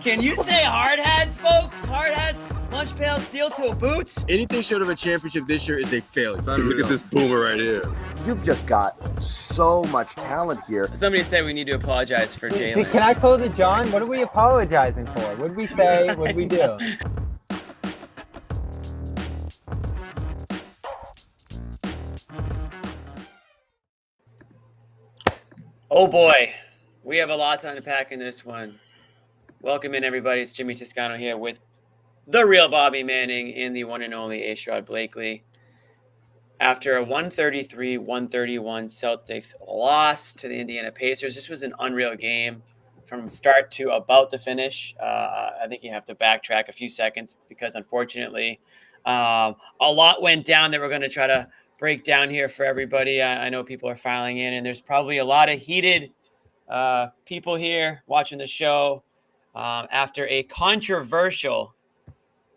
Can you say hard hats, folks? Hard hats, lunch pail, steel toe boots. Anything short of a championship this year is a failure. Look at this boomer right here. You've just got so much talent here. Somebody said we need to apologize for Jalen. Can I pull the John? What are we apologizing for? What did we say? What did we do? Oh boy, we have a lot to unpack in this one. Welcome in, everybody. It's Jimmy Toscano here with the real Bobby Manning and the one and only A. Sherrod Blakely. After a 133-131 Celtics loss to the Indiana Pacers, this was an unreal game from start to about the finish. I think you have to backtrack a few seconds because, unfortunately, a lot went down that we're going to try to break down here for everybody. I know people are filing in, and there's probably a lot of heated people here watching the show after a controversial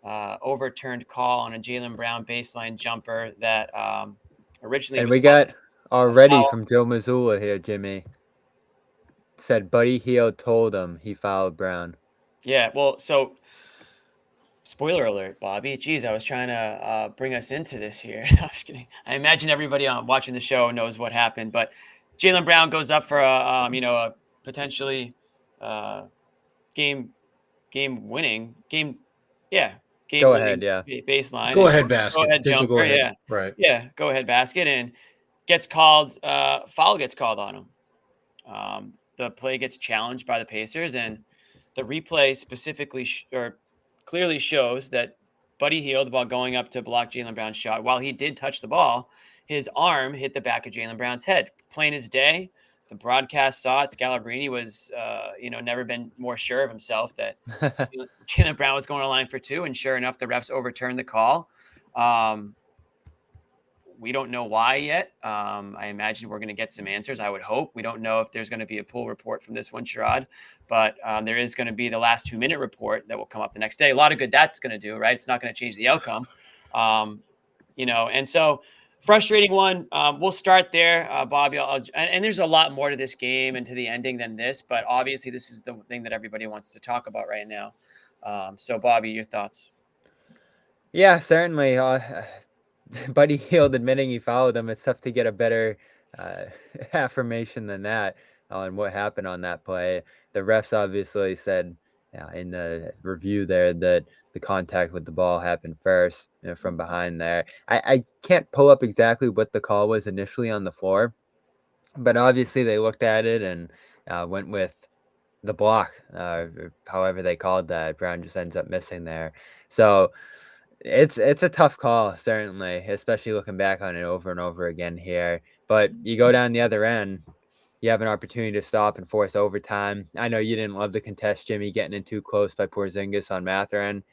overturned call on a Jaylen Brown baseline jumper that originally And was we got already from Joe Missoula here, Jimmy. Said Buddy Hield told him he fouled Brown. Yeah, well, so spoiler alert, Bobby. Geez, I was trying to bring us into this here. I'm just kidding. I imagine everybody watching the show knows what happened, but Jaylen Brown goes up for a potentially game winning game. Yeah. Game Go ahead, yeah. Baseline. Go ahead basket. Go ahead jumper. Go ahead. Yeah. Right. Yeah. Go ahead basket and gets called. Foul gets called on him. The play gets challenged by the Pacers, and the replay specifically clearly shows that Buddy Hield, while going up to block Jaylen Brown's shot, while he did touch the ball, his arm hit the back of Jaylen Brown's head. Plain as day. The broadcast saw it. Scalabrine was, never been more sure of himself that Jaylen Brown was going to line for two, and sure enough, the refs overturned the call. We don't know why yet. I imagine we're going to get some answers. I would hope. We don't know if there's going to be a pool report from this one, Sherrod, but there is going to be the last 2-minute report that will come up the next day. A lot of good that's going to do, right? It's not going to change the outcome, and so frustrating one. We'll start there, Bobby. And there's a lot more to this game and to the ending than this, but obviously this is the thing that everybody wants to talk about right now. So, Bobby, your thoughts? Yeah, certainly. Buddy Hield admitting he fouled him. It's tough to get a better affirmation than that on what happened on that play. The refs obviously said in the review there that the contact with the ball happened first, from behind there. I can't pull up exactly what the call was initially on the floor, but obviously they looked at it and went with the block, however they called that. Brown just ends up missing there. So it's a tough call, certainly, especially looking back on it over and over again here. But you go down the other end, you have an opportunity to stop and force overtime. I know you didn't love the contest, Jimmy, getting in too close by Porzingis on Mathurin.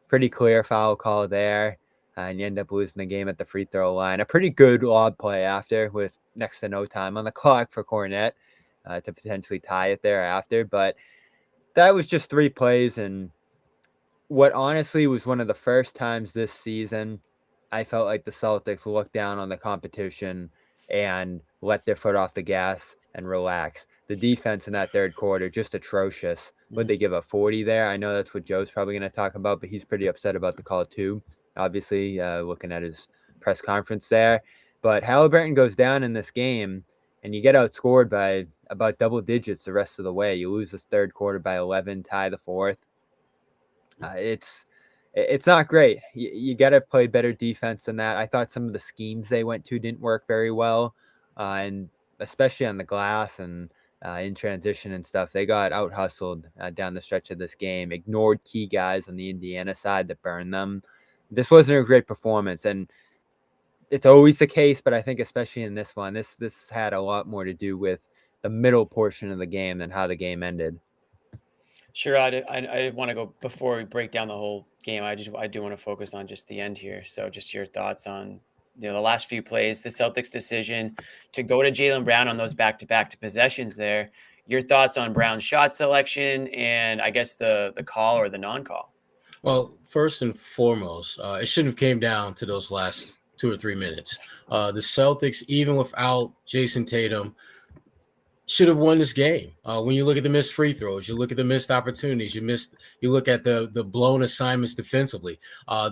Pretty clear foul call there, and you end up losing the game at the free throw line. A pretty good lob play after, with next to no time on the clock for Cornette to potentially tie it thereafter. But that was just 3 plays, and what honestly was one of the first times this season I felt like the Celtics looked down on the competition and let their foot off the gas and relax. The defense in that third quarter, just atrocious. Would they give up 40 there? I know that's what Joe's probably going to talk about, but he's pretty upset about the call too, obviously, looking at his press conference there. But Halliburton goes down in this game, and you get outscored by about double digits the rest of the way. You lose this third quarter by 11, tie the fourth. It's not great. You got to play better defense than that. I thought some of the schemes they went to didn't work very well, and especially on the glass and in transition and stuff. They got out-hustled down the stretch of this game, ignored key guys on the Indiana side that burned them. This wasn't a great performance, and it's always the case, but I think especially in this one, this had a lot more to do with the middle portion of the game than how the game ended. Sure, I want to go before we break down the whole game. I do want to focus on just the end here. So, just your thoughts on the last few plays, the Celtics' decision to go to Jaylen Brown on those back-to-back possessions there. Your thoughts on Brown's shot selection and I guess the call or the non-call. Well, first and foremost, it shouldn't have came down to those last 2 or 3 minutes. The Celtics, even without Jason Tatum, should have won this game. When you look at the missed free throws, you look at the missed opportunities, you look at the blown assignments defensively.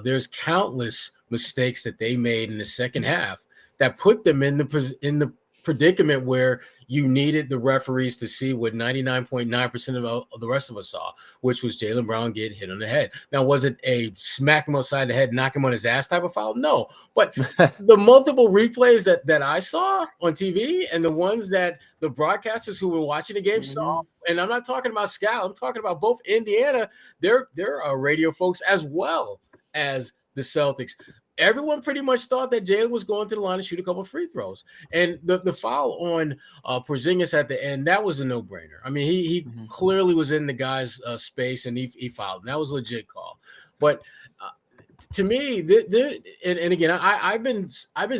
There's countless mistakes that they made in the second half that put them in the predicament where you needed the referees to see what 99.9% of the rest of us saw, which was Jaylen Brown get hit on the head. Now, was it a smack him upside the head, knock him on his ass type of foul? No, but the multiple replays that I saw on TV and the ones that the broadcasters who were watching the game saw, and I'm not talking about Scal, I'm talking about both Indiana, they're radio folks as well as the Celtics. Everyone pretty much thought that Jaylen was going to the line to shoot a couple of free throws. And the foul on Porzingis at the end, that was a no-brainer. I mean, he clearly was in the guy's space, and he fouled. And that was a legit call. But to me, and again, I've been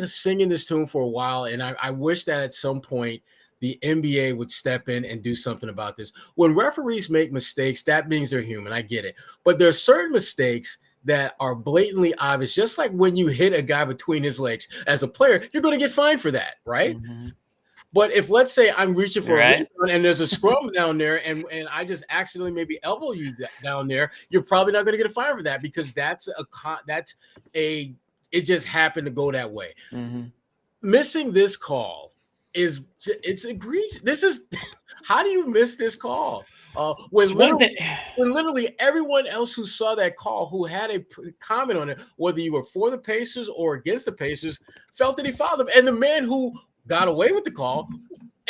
singing this tune for a while, and I wish that at some point the NBA would step in and do something about this. When referees make mistakes, that means they're human. I get it. But there are certain mistakes that are blatantly obvious, just like when you hit a guy between his legs as a player, you're going to get fined for that, right? But if, let's say, I'm reaching for a rebound and there's a scrum down there and I just accidentally maybe elbow you down there, you're probably not going to get a fine for that because it just happened to go that way. Missing this call it's egregious. This is how do you miss this call? When literally everyone else who saw that call, who had a comment on it, whether you were for the Pacers or against the Pacers, felt that he fouled them. And the man who got away with the call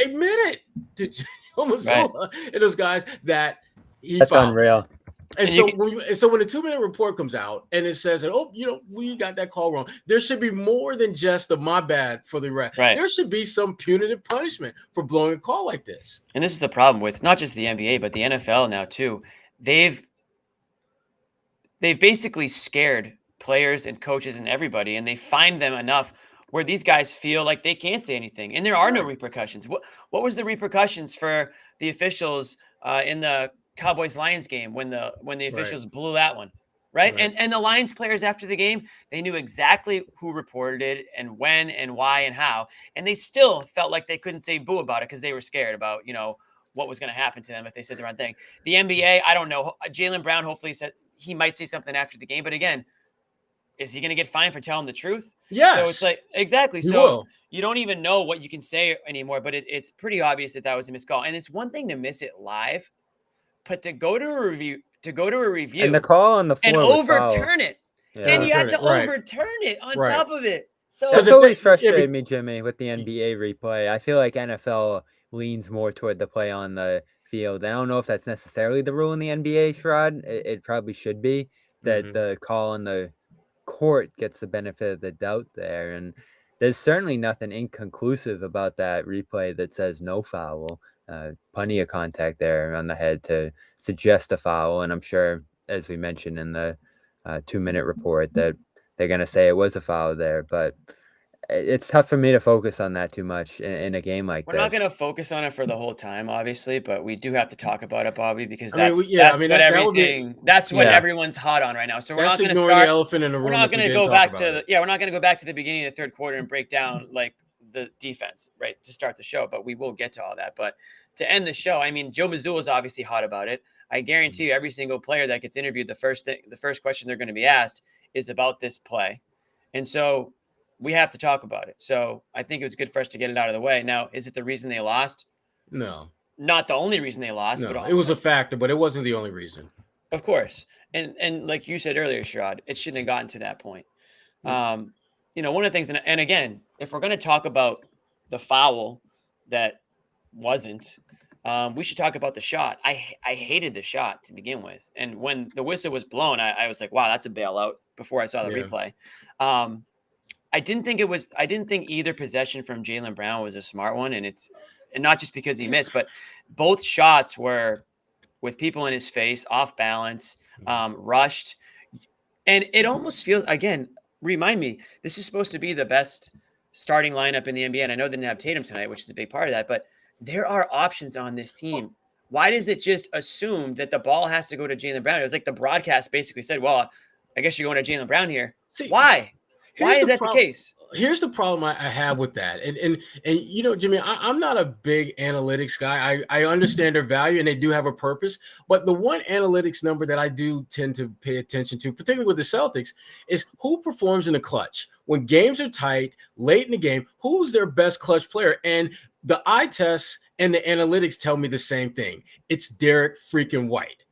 admitted to Missoula and those guys that he That's fouled. Unreal. And so when the 2-minute report comes out and it says that, we got that call wrong, there should be more than just a my bad for the ref. There should be some punitive punishment for blowing a call like this. And this is the problem with not just the NBA, but the NFL now too. They've basically scared players and coaches and everybody, and they fined them enough where these guys feel like they can't say anything, and there are no repercussions. What was the repercussions for the officials in the Cowboys-Lions game when the officials blew that one, right? And the Lions players after the game, they knew exactly who reported it and when and why and how, and they still felt like they couldn't say boo about it because they were scared about what was going to happen to them if they said the wrong thing. The NBA, I don't know. Jaylen Brown hopefully said he might say something after the game, but again, is he going to get fined for telling the truth? Yes. So it's like exactly. So you don't even know what you can say anymore, but it's pretty obvious that was a missed call, and it's one thing to miss it live. But to go to a review, and the call on the floor and overturn it, and you had to overturn it on top of it. So that's always frustrated me, Jimmy, with the NBA replay. I feel like NFL leans more toward the play on the field. I don't know if that's necessarily the rule in the NBA, Sherrod. It probably should be that the call on the court gets the benefit of the doubt there, and there's certainly nothing inconclusive about that replay that says no foul. Plenty of contact there on the head to suggest a foul, and I'm sure, as we mentioned in the 2-minute report, that they're going to say it was a foul there, but it's tough for me to focus on that too much in a game like this. We're not going to focus on it for the whole time, obviously, but we do have to talk about it, Bobby, because that's what everyone's hot on right now. So we're not going to start. The elephant in the room. We're not going to go back to we're not going to go back to the beginning of the third quarter and break down like the defense, right, to start the show, but we will get to all that. But to end the show, I mean, Joe Missoula is obviously hot about it. I guarantee you every single player that gets interviewed, the first question they're going to be asked is about this play. And so we have to talk about it. So I think it was good for us to get it out of the way. Now, is it the reason they lost? No. Not the only reason they lost. No, it was a factor, but it wasn't the only reason. Of course. And like you said earlier, Sherrod, it shouldn't have gotten to that point. One of the things, and again, if we're going to talk about the foul that wasn't, we should talk about the shot. I hated the shot to begin with. And when the whistle was blown, I was like, wow, that's a bailout before I saw the replay. I didn't think either possession from Jaylen Brown was a smart one. And not just because he missed, but both shots were with people in his face, off balance, rushed. And it almost feels, again, remind me, this is supposed to be the best starting lineup in the NBA. And I know they didn't have Tatum tonight, which is a big part of that, but there are options on this team. Why does it just assume that the ball has to go to Jaylen Brown? It was like the broadcast basically said, well, I guess you're going to Jaylen Brown here. Why? Why is that the case? Here's the problem I have with that. And you know, Jimmy, I'm not a big analytics guy. I understand their value and they do have a purpose. But the one analytics number that I do tend to pay attention to, particularly with the Celtics, is who performs in the clutch. When games are tight, late in the game, who's their best clutch player? And the eye tests and the analytics tell me the same thing. It's Derek freaking White.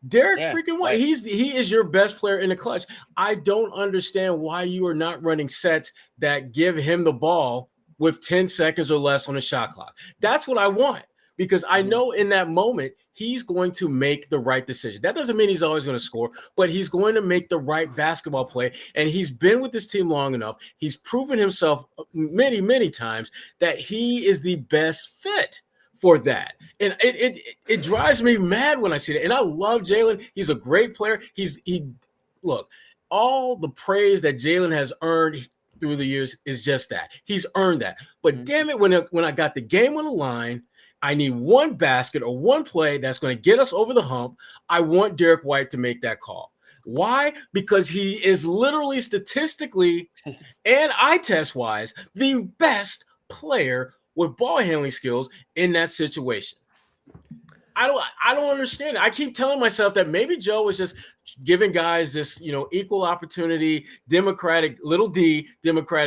Freaking White. He is your best player in the clutch. I don't understand why you are not running sets that give him the ball with 10 seconds or less on the shot clock. That's what I want, because I know in that moment he's going to make the right decision. That doesn't mean he's always going to score, but he's going to make the right basketball play. And he's been with this team long enough. He's proven himself many, many times that he is the best fit for that. And it drives me mad when I see that. And I love Jalen. He's a great player. Look, all the praise that Jalen has earned through the years is just that. He's earned that. But damn it, when I got the game on the line, I need one basket or one play that's going to get us over the hump. I want Derek White to make that call. Why? Because he is literally statistically and eye test wise the best player with ball handling skills in that situation. I don't understand it. I keep telling myself that maybe Joe was just giving guys this, equal opportunity, democratic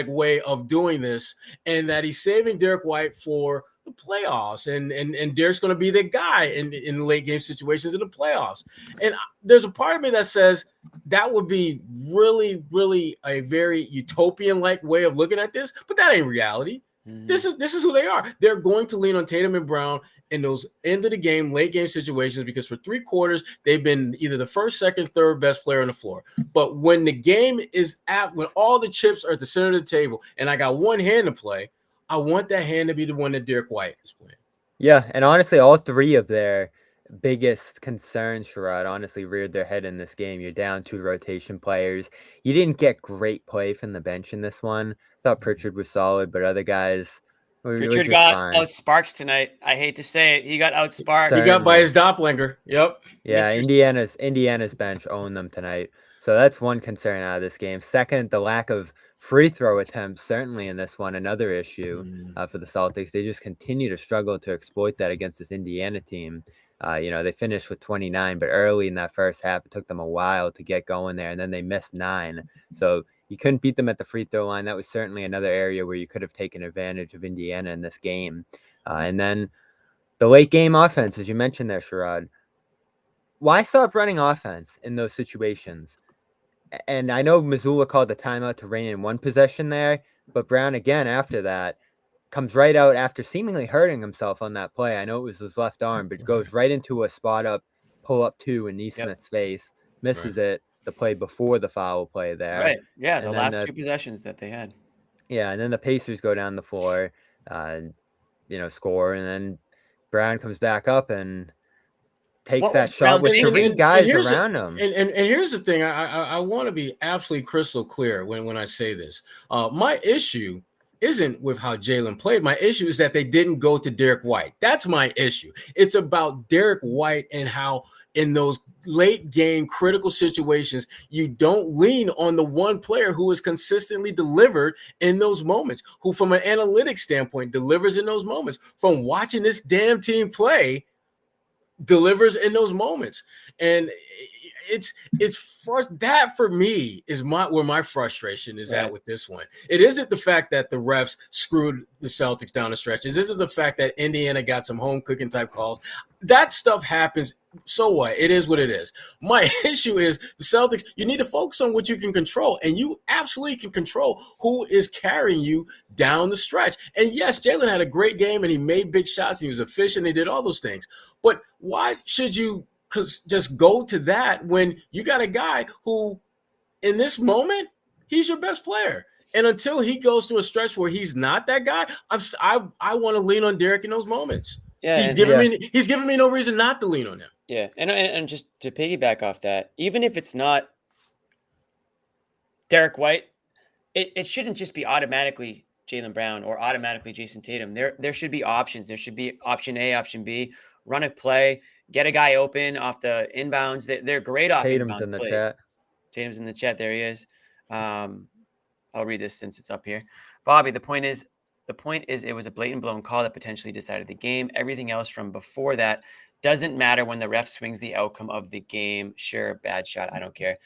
way of doing this, and that he's saving Derek White for the playoffs, and Derek's going to be the guy in late game situations in the playoffs. And there's a part of me that says that would be really, really a very utopian-like way of looking at this, but that ain't reality. This is who they are. They're going to lean on Tatum and Brown in those end of the game, late game situations, because for 3 quarters, they've been either the first, second, third best player on the floor. But when the game is when all the chips are at the center of the table and I got one hand to play, I want that hand to be the one that Derek White is playing. Yeah, and honestly, all 3 of their biggest concerns, Sherrod, honestly reared their head in this game. You're down 2 rotation players. You didn't get great play from the bench in this one. Thought Pritchard was solid, but other guys Pritchard got outsparked tonight. I hate to say it. He got outsparked. He got by his doppelganger. Yep. Yeah, Indiana's bench owned them tonight. So that's one concern out of this game. Second, the lack of free throw attempts, certainly in this one, another issue for the Celtics. They just continue to struggle to exploit that against this Indiana team. They finished with 29, but early in that first half, it took them a while to get going there, and then they missed 9. So you couldn't beat them at the free throw line. That was certainly another area where you could have taken advantage of Indiana in this game. And then the late game offense, as you mentioned there, Sherrod. Why stop running offense in those situations? And I know Missoula called the timeout to rein in one possession there, but Brown again after that comes right out after seemingly hurting himself on that play. I know it was his left arm, but goes right into a spot up, pull up 2 in Neesmith's face, misses it. The play before the foul play there. Right. Yeah, the last 2 possessions that they had. Yeah, and then the Pacers go down the floor, score, and then Brown comes back up and takes that shot with 3 guys around him. And here's the thing. I want to be absolutely crystal clear when I say this. My issue isn't with how Jalen played. My issue is that they didn't go to Derek White. That's my issue. It's about Derek White and how in those late game critical situations, you don't lean on the one player who has consistently delivered in those moments, who from an analytics standpoint delivers in those moments. From watching this damn team play, delivers in those moments. And it's that for me is where my frustration is at with this one. It isn't the fact that the refs screwed the Celtics down the stretch. It isn't the fact that Indiana got some home cooking type calls. That stuff happens. So what? It is what it is. My issue is the Celtics, you need to focus on what you can control, and you absolutely can control who is carrying you down the stretch. And yes, Jalen had a great game, and he made big shots, and he was efficient, and he did all those things. But why should you just go to that when you got a guy who, in this moment, he's your best player? And until he goes through a stretch where he's not that guy, I want to lean on Derek in those moments. Yeah, he's giving me no reason not to lean on him. Yeah, and just to piggyback off that, even if it's not Derek White, it shouldn't just be automatically Jaylen Brown or automatically Jason Tatum. There should be options. There should be option A, option B. Run a play, get a guy open off the inbounds. They're great off Tatum's inbound in the plays. chat. Tatum's in the chat. There he is. I'll read this since it's up here. Bobby, the point is it was a blatant blown call that potentially decided the game. Everything else from before that doesn't matter when the ref swings the outcome of the game. Sure, bad shot. I don't care.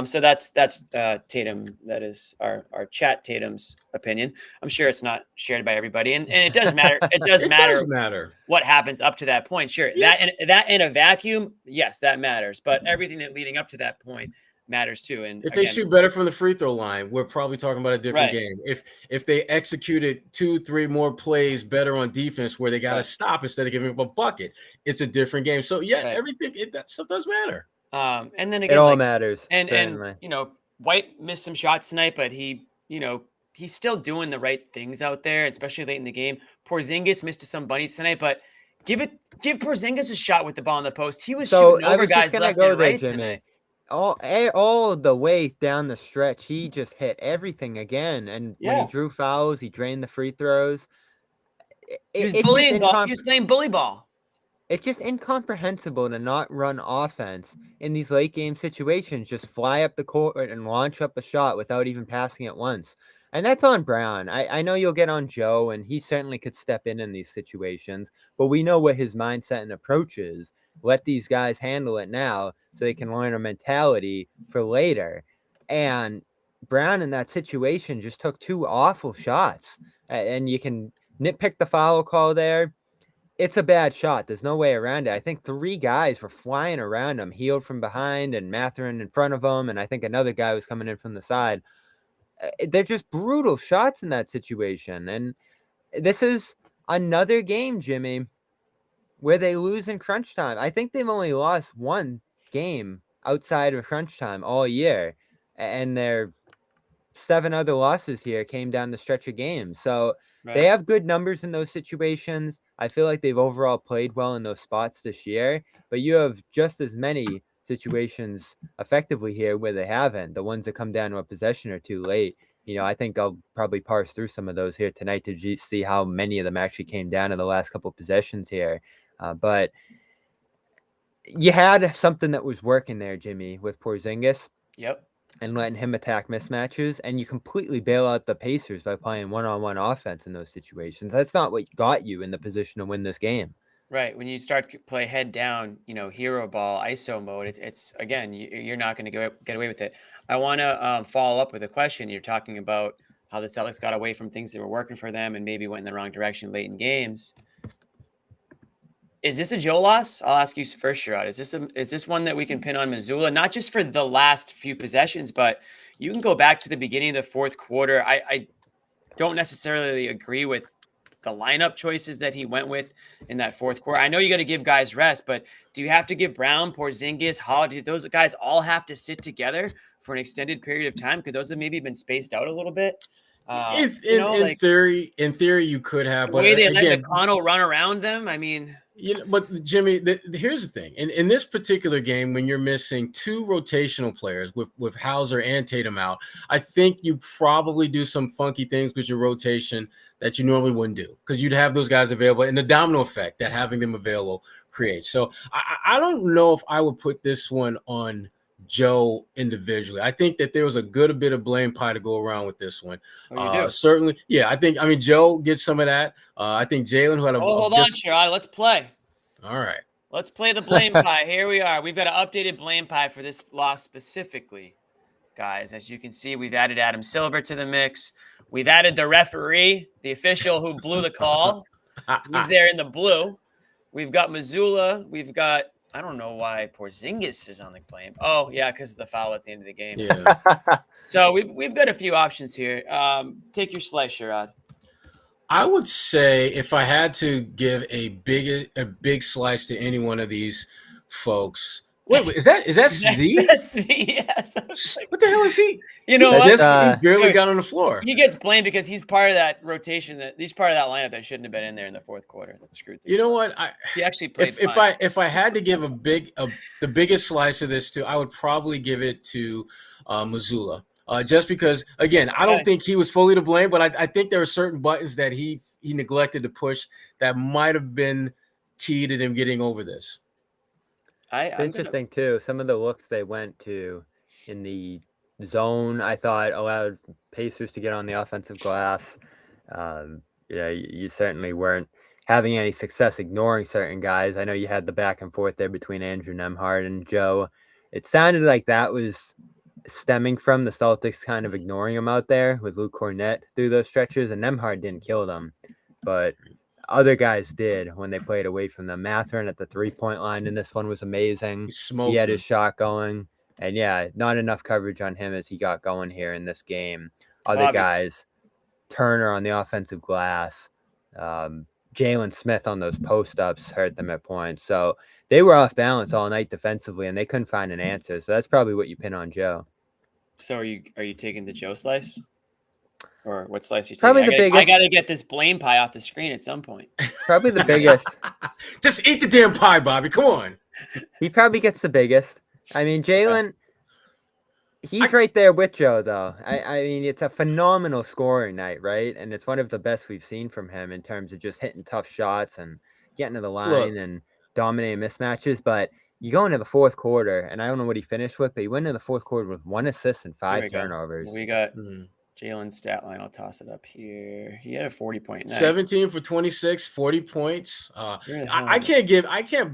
So that's Tatum. That is our chat Tatum's opinion. I'm sure it's not shared by everybody, and it does matter. It does matter what happens up to that point. Sure, that in a vacuum, yes, that matters. But everything that leading up to that point matters too. And if they shoot better from the free throw line, we're probably talking about a different Right. game. If they executed 2-3 more plays better on defense where they got to stop instead of giving up a bucket, it's a different game. So yeah, everything that stuff does matter. And then again, it all matters. And certainly. White missed some shots tonight, but he's still doing the right things out there, especially late in the game. Porzingis missed some bunnies tonight, but give Porzingis a shot with the ball in the post. He was shooting over guys left and right tonight. All the way down the stretch, he just hit everything again. And when he drew fouls, he drained the free throws. He was playing bully ball. It's just incomprehensible to not run offense in these late game situations. Just fly up the court and launch up a shot without even passing it once. And that's on Brown. I know you'll get on Joe, and he certainly could step in these situations, but we know what his mindset and approach is. Let these guys handle it now so they can learn a mentality for later. And Brown in that situation just took 2 awful shots. And you can nitpick the foul call there. It's a bad shot. There's no way around it. I think 3 guys were flying around him, healed from behind, and Mathurin in front of him, and I think another guy was coming in from the side. They're just brutal shots in that situation. And this is another game, Jimmy, where they lose in crunch time. I think they've only lost 1 game outside of crunch time all year, and their 7 other losses here came down the stretch of games. So they have good numbers in those situations. I feel like they've overall played well in those spots this year, but you have just as many situations effectively here where they haven't. The ones that come down to a possession or 2 late. I think I'll probably parse through some of those here tonight to see how many of them actually came down in the last couple of possessions here. But you had something that was working there, Jimmy, with Porzingis. Yep. And letting him attack mismatches, and you completely bail out the Pacers by playing one-on-one offense in those situations. That's not what got you in the position to win this game. Right. When you start to play head down, hero ball, ISO mode, it's again, you're not going to get away with it. I want to follow up with a question. You're talking about how the Celtics got away from things that were working for them and maybe went in the wrong direction late in games. Is this a Joe loss? I'll ask you first, Sherrod. Is this one that we can pin on Missoula? Not just for the last few possessions, but you can go back to the beginning of the fourth quarter. I don't necessarily agree with the lineup choices that he went with in that fourth quarter. I know you got to give guys rest, but do you have to give Brown, Porzingis, Hall? Do those guys all have to sit together for an extended period of time? Could those have maybe been spaced out a little bit? In theory, you could have. But the way they let McConnell run around them, I mean. But Jimmy, here's the thing. In this particular game, when you're missing 2 rotational players with Hauser and Tatum out, I think you probably do some funky things with your rotation that you normally wouldn't do because you'd have those guys available and the domino effect that having them available creates. So I don't know if I would put this one on Joe individually. I think that there was a bit of blame pie to go around with this one. Certainly. Yeah, I mean, Joe gets some of that. I think Jalen, who had hold on, Sherrod. Let's play. All right. Let's play the blame pie. Here we are. We've got an updated blame pie for this loss specifically, guys. As you can see, we've added Adam Silver to the mix. We've added the referee, the official who blew the call. He's there in the blue. We've got Missoula. We've got, I don't know why Porzingis is on the blame. Oh, yeah, because of the foul at the end of the game. Yeah. So we've got a few options here. Take your slice, Sherrod. I would say if I had to give a big slice to any one of these folks. Wait, is that Z? That's me, yes. What the hell is he? You know what? He barely got on the floor. He gets blamed because he's part of that rotation he's part of that lineup that shouldn't have been in there in the fourth quarter. That screwed things. You know what? He actually played if I had to give the biggest slice of this to, I would probably give it to Missoula. Just because, again, I don't think he was fully to blame, but I think there are certain buttons that he neglected to push that might have been key to them getting over this. It's interesting, too. Some of the looks they went to in the zone, I thought, allowed Pacers to get on the offensive glass. You certainly weren't having any success ignoring certain guys. I know you had the back and forth there between Andrew Nembhard and Joe. It sounded like that was stemming from the Celtics kind of ignoring him out there with Luke Cornett through those stretches, and Nembhard didn't kill them, but other guys did when they played away from them. Mathurin at the 3-point line in this one was amazing. He had his shot going, and not enough coverage on him as he got going here in this game. Other guys, Turner on the offensive glass, Jalen Smith on those post-ups hurt them at points. So they were off balance all night defensively, and they couldn't find an answer. So that's probably what you pin on Joe. So are you taking the Joe slice? Or what slice are you taking? Probably the biggest. I got to get this blame pie off the screen at some point. Probably the biggest. Just eat the damn pie, Bobby. Come on. He probably gets the biggest. I mean, Jalen, he's right there with Joe, though. I mean, it's a phenomenal scoring night, right? And it's one of the best we've seen from him in terms of just hitting tough shots and getting to the line and dominating mismatches. But you go into the fourth quarter, and I don't know what he finished with, but he went into the fourth quarter with 1 assist and 5 turnovers. We got Jalen's stat line. I'll toss it up here. He had a 40-point night. 17 for 26, 40 points. I can't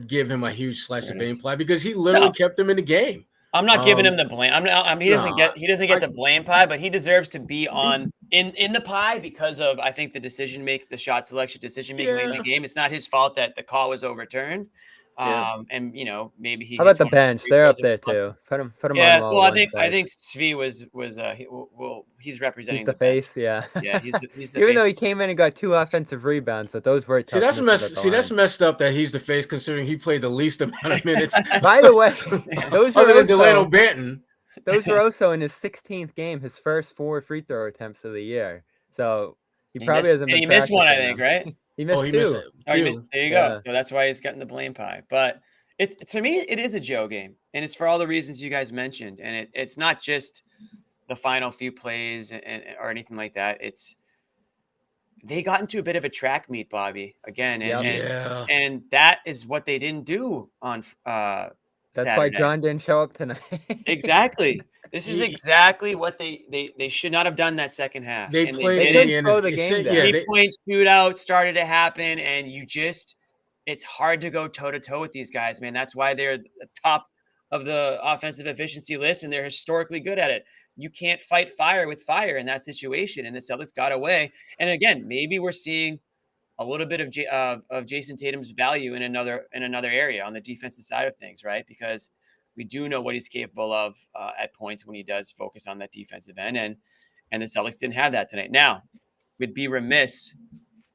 give him a huge slice of blame play because he literally kept them in the game. I'm not giving him the blame. He doesn't get the blame pie, but he deserves to be on in the pie because of the shot selection decision making late in the game. It's not his fault that the call was overturned. And maybe he. How about the bench? They're up there too. Put him on. Well, I think Svi was he's representing the face. Yeah. Yeah, he's the Even face. though he came in and got 2 offensive rebounds, but those were tough. That's messed up that he's the face considering he played the least amount of minutes. By the way, those were other than Delano Banton. Those were also in his 16th game, his first 4 free throw attempts of the year. So he probably hasn't been. He missed one, I think, right? He missed 2. There you go. So that's why he's getting the blame pie. But to me, it is a Joe game, and it's for all the reasons you guys mentioned. And it's not just the final few plays or anything like that. They got into a bit of a track meet, Bobby, again, and that is what they didn't do on That's Saturday. Why John didn't show up tonight. Exactly. This is exactly what they should not have done that second half. They couldn't slow the game down. 3-point shootout started to happen, and it's hard to go toe-to-toe with these guys, man. That's why they're the top of the offensive efficiency list, and they're historically good at it. You can't fight fire with fire in that situation, and the Celtics got away. And again, maybe we're seeing a little bit of Jason Tatum's value in another area on the defensive side of things, right? Because we do know what he's capable of at points when he does focus on that defensive end, and the Celtics didn't have that tonight. Now, we'd be remiss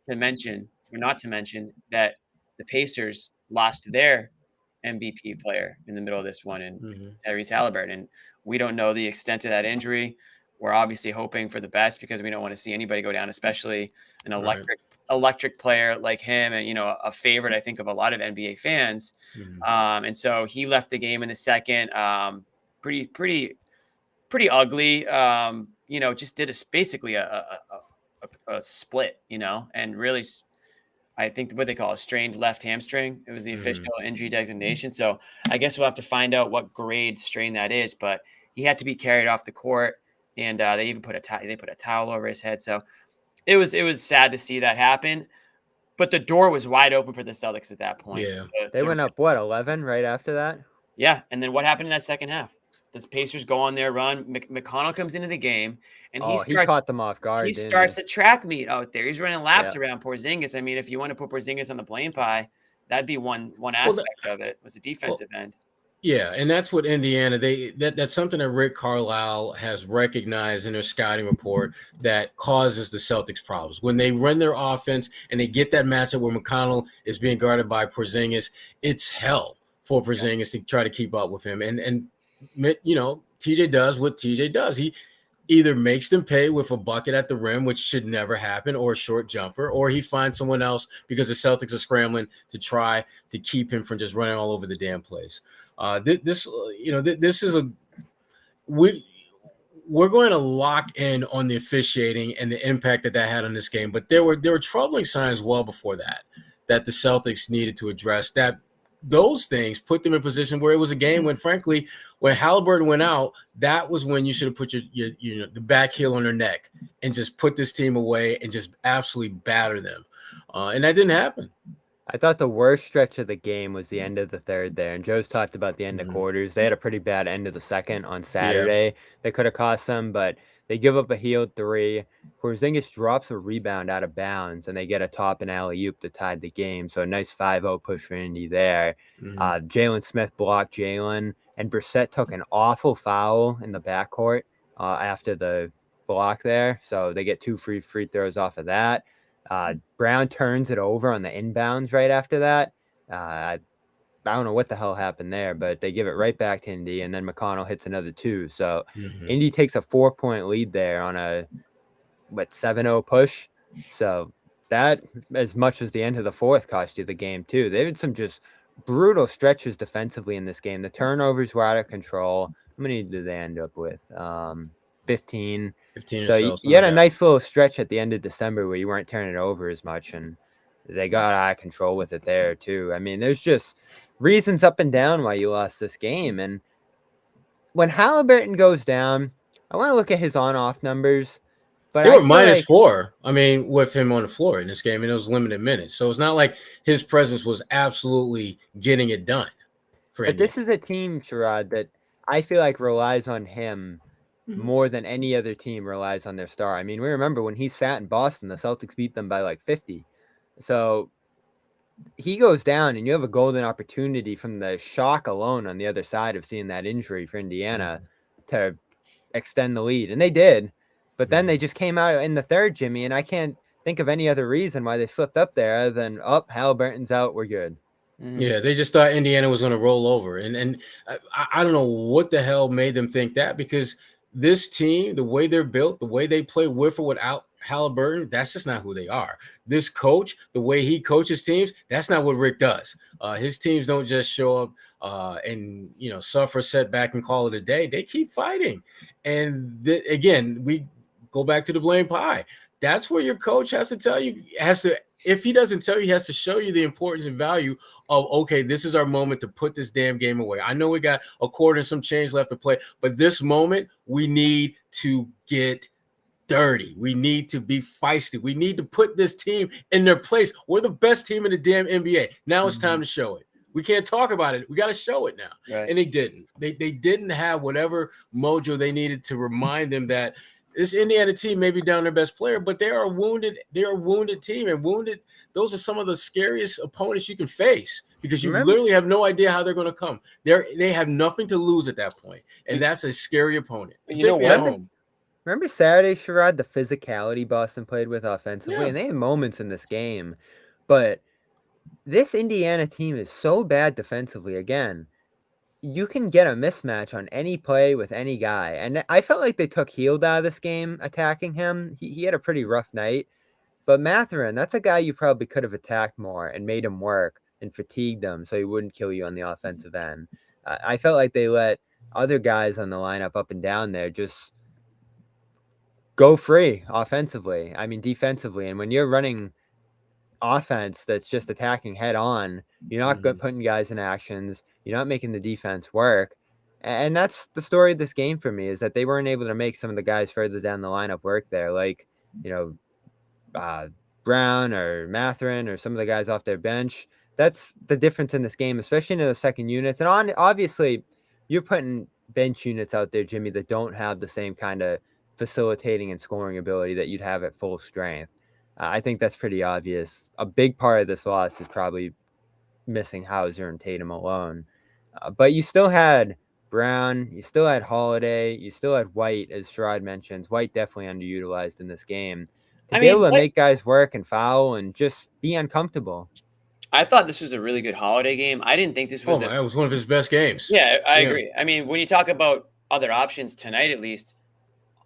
not to mention that the Pacers lost their MVP player in the middle of this one, and Tyrese Halliburton. And we don't know the extent of that injury. We're obviously hoping for the best because we don't want to see anybody go down, especially an electric player like him, and a favorite, I think, of a lot of NBA fans. And so he left the game in the second, pretty ugly. Just did basically a split, and really, I think what they call a strained left hamstring. It was the official injury designation. So I guess we'll have to find out what grade strain that is, but he had to be carried off the court, and they even put a towel over his head. So it was sad to see that happen, but the door was wide open for the Celtics at that point. Yeah, they went up 11 right after that. Yeah, and then what happened in that second half? The Pacers go on their run. McConnell comes into the game, and he caught them off guard. He starts a track meet out there. He's running laps around Porzingis. I mean, if you want to put Porzingis on the blame pie, that'd be one aspect of it. Was the defensive end. Yeah, and that's what Indiana that's something that Rick Carlisle has recognized in their scouting report that causes the Celtics problems. When they run their offense and they get that matchup where McConnell is being guarded by Porzingis, it's hell for Porzingis to try to keep up with him. And TJ does what TJ does. He either makes them pay with a bucket at the rim, which should never happen, or a short jumper, or he finds someone else because the Celtics are scrambling to try to keep him from just running all over the damn place. This is we're going to lock in on the officiating and the impact that had on this game, but there were troubling signs well before that the Celtics needed to address that those things put them in position where it was a game when, frankly, when Halliburton went out, that was when you should have put your the back heel on their neck and just put this team away and just absolutely batter them. And that didn't happen. I thought the worst stretch of the game was the end of the third there. And Joe's talked about the end of quarters. They had a pretty bad end of the second on Saturday. That could have cost them, but they give up a healed three. Porzingis drops a rebound out of bounds, and they get a top and alley-oop that tied the game. So a nice 5-0 push for Indy there. Jalen Smith blocked Jalen, and Brissett took an awful foul in the backcourt after the block there. So they get 2 free throws off of that. Brown turns it over on the inbounds right after that. I don't know what the hell happened there, but they give it right back to Indy, and then McConnell hits another 2. So Indy takes a 4-point lead there on a 7-0 push. So that, as much as the end of the fourth, cost you the game too. They had some just brutal stretches defensively in this game. The turnovers were out of control. How many did they end up with? 15. 15 or So so. you had a nice little stretch at the end of December where you weren't turning it over as much, and they got out of control with it there too. I mean, there's just reasons up and down why you lost this game. And when Halliburton goes down, I want to look at his on-off numbers. But they were -4. I mean, with him on the floor in this game, and it was limited minutes. So it's not like his presence was absolutely getting it done. But this is a team, Sherrod, that I feel like relies on him more than any other team relies on their star. I mean, we remember when he sat in Boston, the Celtics beat them by 50. So he goes down, and you have a golden opportunity from the shock alone on the other side of seeing that injury for Indiana to extend the lead. And they did. But then they just came out in the third, Jimmy, and I can't think of any other reason why they slipped up there other than, Halliburton's out, we're good. Yeah, they just thought Indiana was going to roll over. And I don't know what the hell made them think that, because this team, the way they're built, the way they play with or without Halliburton, that's just not who they are. This coach, the way he coaches teams, that's not what Rick does. His teams don't just show up and suffer setback and call it a day. They keep fighting. And again, we go back to the blame pie. That's where your coach has to tell you, if he doesn't tell you, he has to show you the importance and value of, okay, this is our moment to put this damn game away. I know we got a quarter and some change left to play, but this moment we need to get dirty. We need to be feisty. We need to put this team in their place. We're the best team in the damn NBA. Now it's time to show it. We can't talk about it. We got to show it now. Right. And they didn't. They didn't have whatever mojo they needed to remind them that this Indiana team may be down their best player, but they are wounded. They're a wounded team, and those are some of the scariest opponents you can face, because you literally have no idea how they're going to come. They have nothing to lose at that point, and that's a scary opponent. Remember Saturday, Sherrod, the physicality Boston played with offensively, and they had moments in this game, but this Indiana team is so bad defensively. Again, you can get a mismatch on any play with any guy. And I felt like they took Hield out of this game attacking him. He had a pretty rough night. But Mathurin, that's a guy you probably could have attacked more and made him work and fatigued him so he wouldn't kill you on the offensive end. I felt like they let other guys on the lineup up and down there just go free offensively. I mean, defensively. And when you're running offense that's just attacking head on, you're not putting guys in actions. You're not making the defense work. And that's the story of this game for me, is that they weren't able to make some of the guys further down the lineup work there, like, Brown or Mathurin or some of the guys off their bench. That's the difference in this game, especially in the second units. And obviously, you're putting bench units out there, Jimmy, that don't have the same kind of facilitating and scoring ability that you'd have at full strength. I think that's pretty obvious. A big part of this loss is probably missing Hauser and Tatum alone. But you still had Brown, you still had Holiday, you still had White, as Sherrod mentions. White definitely underutilized in this game. To be able to make guys work and foul and just be uncomfortable. I thought this was a really good Holiday game. I didn't think this was that was one of his best games. Yeah, I agree. I mean, when you talk about other options tonight, at least,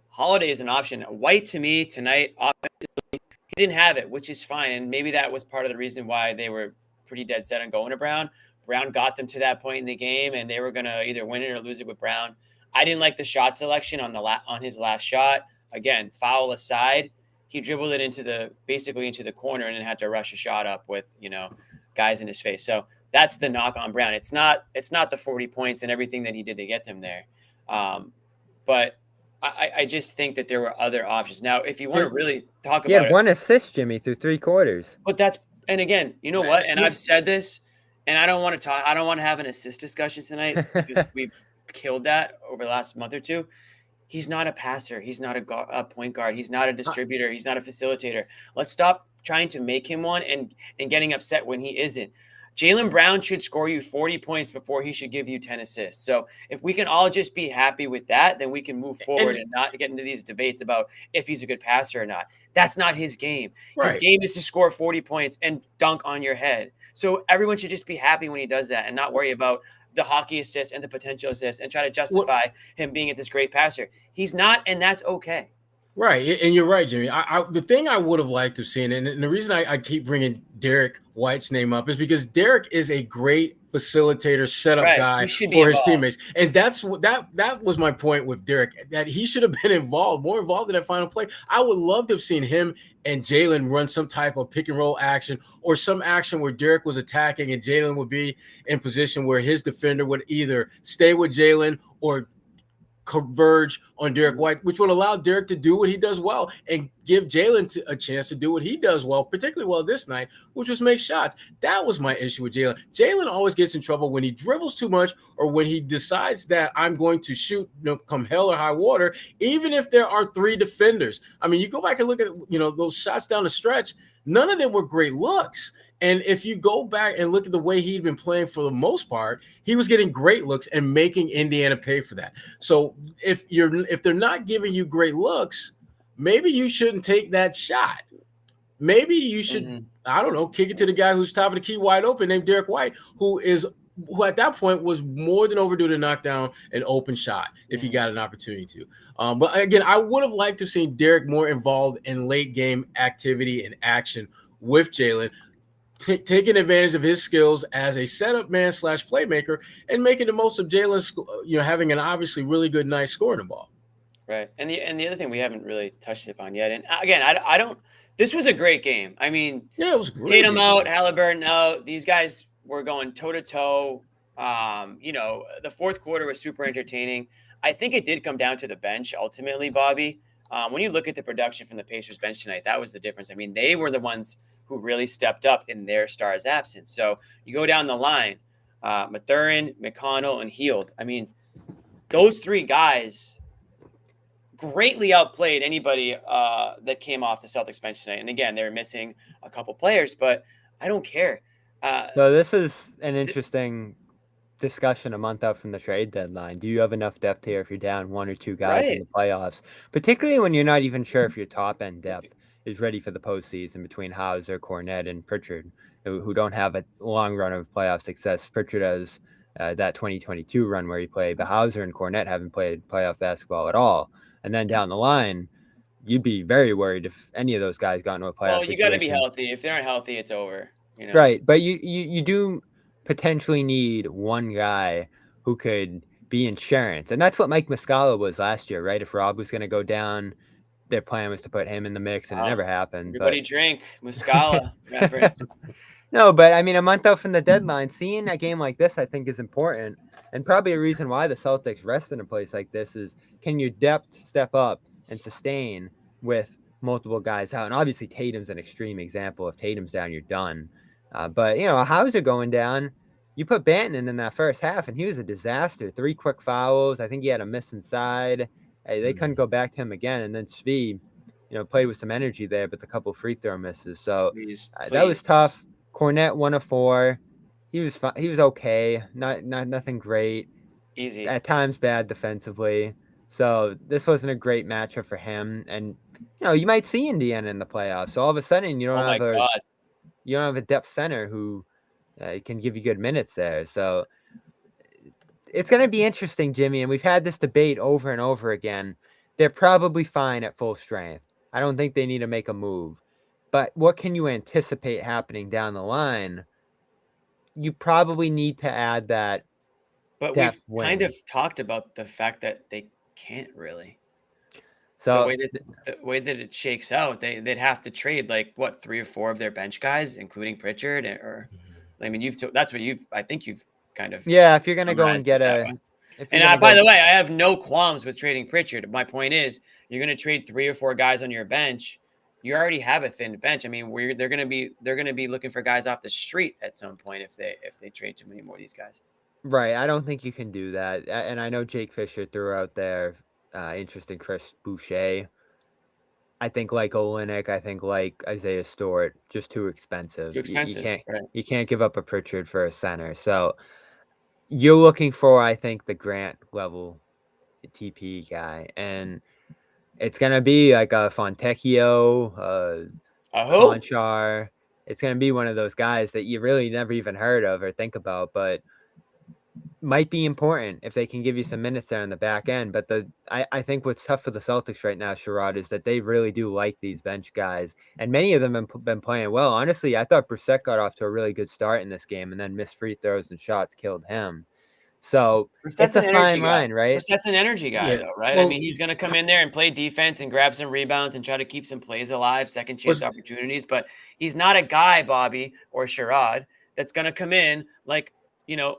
Holiday is an option. White, to me, tonight, offensively, he didn't have it, which is fine. And maybe that was part of the reason why they were pretty dead set on going to Brown. Brown got them to that point in the game, and they were going to either win it or lose it with Brown. I didn't like the shot selection on his last shot. Again, foul aside, he dribbled it basically into the corner and then had to rush a shot up with, guys in his face. So That's the knock on Brown. It's not the 40 points and everything that he did to get them there. But I just think that there were other options. Now, if you want to really talk He about had it, 1 assist, Jimmy, through 3 quarters. but and again, you know what? And I've said this, and I don't want to have an assist discussion tonight because we've killed that over the last month or two. He's not a passer. He's not a point guard. He's not a distributor. He's not a facilitator. Let's stop trying to make him one and getting upset when he isn't. Jaylen Brown should score you 40 points before he should give you 10 assists. So if we can all just be happy with that, then we can move forward and not get into these debates about if he's a good passer or not. That's not his game. Right. His game is to score 40 points and dunk on your head. So everyone should just be happy when he does that and not worry about the hockey assists and the potential assists and try to justify him being this great passer. He's not, and that's okay. Right, and you're right, Jimmy. The thing I would have liked to have seen, and the reason I keep bringing Derek White's name up is because Derek is a great facilitator, setup guy for his teammates, and that was my point with Derek, that he should have been more involved in that final play. I would love to have seen him and Jaylen run some type of pick and roll action or some action where Derek was attacking and Jaylen would be in position where his defender would either stay with Jaylen or converge on Derek White, which would allow Derek to do what he does well and give Jaylen a chance to do what he does well, particularly well this night, which was make shots. That was my issue with Jaylen. Jaylen always gets in trouble when he dribbles too much or when he decides that I'm going to shoot come hell or high water, even if there are 3 defenders. I mean, you go back and look at those shots down the stretch, none of them were great looks. And if you go back and look at the way he'd been playing for the most part, he was getting great looks and making Indiana pay for that. So if they're not giving you great looks, maybe you shouldn't take that shot. Maybe you should, I don't know, kick it to the guy who's top of the key wide open named Derek White, who at that point was more than overdue to knock down an open shot if he got an opportunity to. But again, I would have liked to have seen Derek more involved in late game activity and action with Jaylen, taking advantage of his skills as a setup man / playmaker and making the most of Jaylen's, having an obviously really good night scoring the ball. Right. And the other thing we haven't really touched upon yet. And again, I don't, this was a great game. I mean, yeah, it was great. Tatum out, Halliburton out. These guys were going toe to toe. The fourth quarter was super entertaining. I think it did come down to the bench ultimately, Bobby. When you look at the production from the Pacers bench tonight, that was the difference. I mean, they were the ones who really stepped up in their star's absence. So you go down the line, Mathurin, McConnell, and Hield. I mean, those 3 guys greatly outplayed anybody that came off the Celtics bench tonight. And again, they were missing a couple players, but I don't care. So this is an interesting discussion a month out from the trade deadline. Do you have enough depth here if you're down 1 or 2 guys in the playoffs, particularly when you're not even sure if your top end depth is ready for the postseason between Hauser, Cornette, and Pritchard, who don't have a long run of playoff success. Pritchard has that 2022 run where he played, but Hauser and Cornette haven't played playoff basketball at all. And then down the line, you'd be very worried if any of those guys got into a playoff situation. You got to be healthy. If they aren't healthy, it's over. Right, but you do potentially need one guy who could be insurance. And that's what Mike Muscala was last year, right? If Rob was going to go down, their plan was to put him in the mix, and it never happened. Everybody drink Muscala reference. No, but I mean, a month out from the deadline, seeing a game like this, I think, is important. And probably a reason why the Celtics rest in a place like this is, can your depth step up and sustain with multiple guys out? And obviously Tatum's an extreme example. If Tatum's down, you're done. But, Hauser going down, you put Banton in that first half, and he was a disaster. 3 quick fouls. I think he had a miss inside. They couldn't go back to him again. And then Svi, played with some energy there, but a couple free throw misses. So that was tough. Cornette 1 of 4. He was okay. Nothing great. Easy. At times bad defensively. So this wasn't a great matchup for him. And you might see Indiana in the playoffs. So all of a sudden you don't have a depth center who can give you good minutes there. So it's going to be interesting, Jimmy. And we've had this debate over and over again. They're probably fine at full strength. I don't think they need to make a move. But what can you anticipate happening down the line? You probably need to add that. But we've kind of talked about the fact that they can't really. So the way that it shakes out, they'd have to trade 3 or 4 of their bench guys, including Pritchard, or I mean, that's what I think you've kind of Yeah, if you're gonna go and summarized it get that a, way. if you're And gonna by go, the way, I have no qualms with trading Pritchard. My point is, you're going to trade 3 or 4 guys on your bench. You already have a thin bench. I mean, they're going to be looking for guys off the street at some point if they trade too many more of these guys. right, I don't think you can do that. And I know Jake Fisher threw out there interesting Chris Boucher. I think like Olenek, I think like Isaiah Stewart, just too expensive. Too You expensive, can't right? you can't give up a Pritchard for a center. So you're looking for, I think, the Grant level TP guy, and it's gonna be like a Fontecchio, A who? Conchar. It's gonna be one of those guys that you really never even heard of or think about, but might be important if they can give you some minutes there on the back end. But I think what's tough for the Celtics right now, Sherrod, is that they really do like these bench guys, and many of them have been playing well. Honestly, I thought Brissett got off to a really good start in this game, and then missed free throws and shots killed him. So it's Brissett's a an energy fine guy. line, right? Brissett's an energy guy, Yeah. though, right? I Well, mean, he's going to come in there and play defense and grab some rebounds and try to keep some plays alive, second chance was opportunities. But he's not a guy, Bobby or Sherrod, that's going to come in like,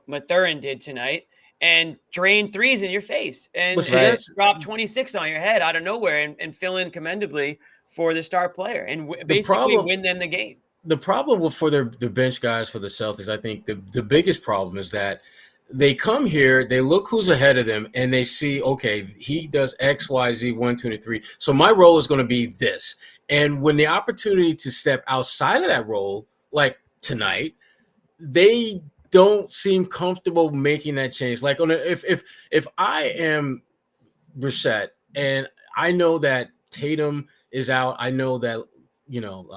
Mathurin did tonight and drain threes in your face and, Well, see, and that's drop 26 on your head out of nowhere and fill in commendably for the star player and the basically problem. win them the game. The problem for the bench guys for the Celtics, I think the biggest problem is that they come here, they look who's ahead of them, and they see, okay, he does X, Y, Z, 1, 2, and 3. So my role is going to be this. And when the opportunity to step outside of that role, like tonight, they don't seem comfortable making that change. Like if I am Brissett and I know that Tatum is out, I know that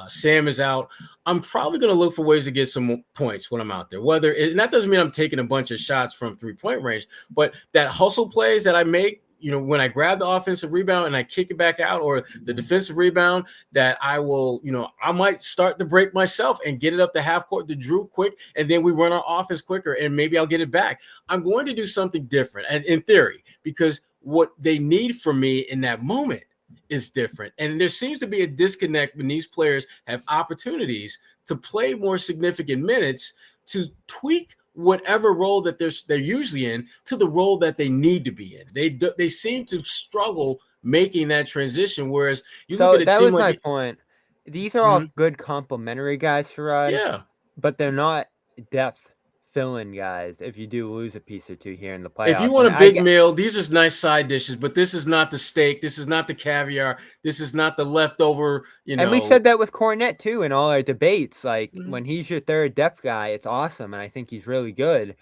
Sam is out, I'm probably going to look for ways to get some points when I'm out there. And that doesn't mean I'm taking a bunch of shots from 3-point range, but that hustle plays that I make, when I grab the offensive rebound and I kick it back out, or the defensive rebound, that I will, I might start the break myself and get it up the half court to Drew quick, and then we run our offense quicker, and maybe I'll get it back. I'm going to do something different, and in theory, because what they need from me in that moment is different. And there seems to be a disconnect when these players have opportunities to play more significant minutes, to tweak whatever role that they're usually in to the role that they need to be in. They seem to struggle making that transition. Whereas you look at a that team was my like point. These are all good complementary guys, Sherrod. yeah, But they're not depth fill-in guys if you do lose a piece or two here in the playoffs. if you want a big meal, these are nice side dishes, but this is not the steak. This is not the caviar. This is not the leftover, And we've said that with Cornette too in all our debates. Like when he's your third depth guy, it's awesome, and I think he's really good.